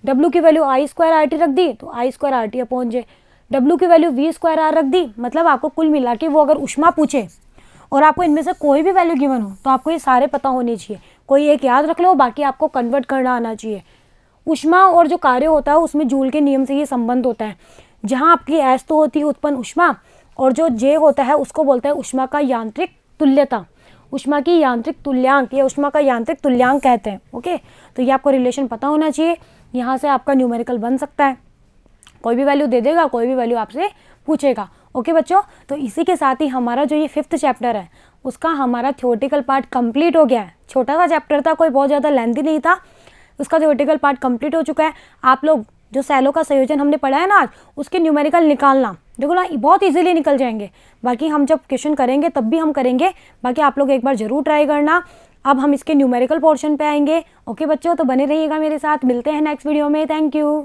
W की वैल्यू I स्क्वायर RT रख दी तो I square RT upon J। W की वैल्यू V² रख दी, मतलब आपको कुल मिला के वो अगर ऊष्मा पूछे और आपको इनमें से कोई भी वैल्यू गिवन हो तो आपको ये सारे पता होने चाहिए। कोई एक याद रख लो, बाकी आपको कन्वर्ट करना आना चाहिए। ऊष्मा और जो कार्य होता है उसमें जूल के नियम से ये संबंध होता है। जहाँ आपकी S तो होती है उत्पन्न ऊष्मा, और जो J होता है उसको बोलते हैं ऊष्मा का यांत्रिक तुल्यता, ऊष्मा की यांत्रिक तुल्यांक या ऊष्मा का यांत्रिक तुल्यांक कहते हैं। ओके, तो ये आपको रिलेशन पता होना चाहिए। यहाँ से आपका न्यूमेरिकल बन सकता है, कोई भी वैल्यू दे देगा, कोई भी वैल्यू आपसे पूछेगा। ओके बच्चों, तो इसी के साथ ही हमारा जो ये 5th चैप्टर है उसका हमारा थ्योरेटिकल पार्ट कंप्लीट हो गया है। छोटा सा चैप्टर था, कोई बहुत ज़्यादा लेंथी नहीं था, उसका थ्योरेटिकल पार्ट कंप्लीट हो चुका है। आप लोग जो सेलों का संयोजन हमने पढ़ा है ना आज, उसके न्यूमेरिकल निकालना, देखो ना बहुत इजीली निकल जाएंगे। बाकी हम जब क्वेश्चन करेंगे तब भी हम करेंगे, बाकी आप लोग एक बार जरूर ट्राई करना। अब हम इसके न्यूमेरिकल पोर्शन पे आएंगे। ओके बच्चों, तो बने रहिएगा मेरे साथ, मिलते हैं नेक्स्ट वीडियो में। Thank you.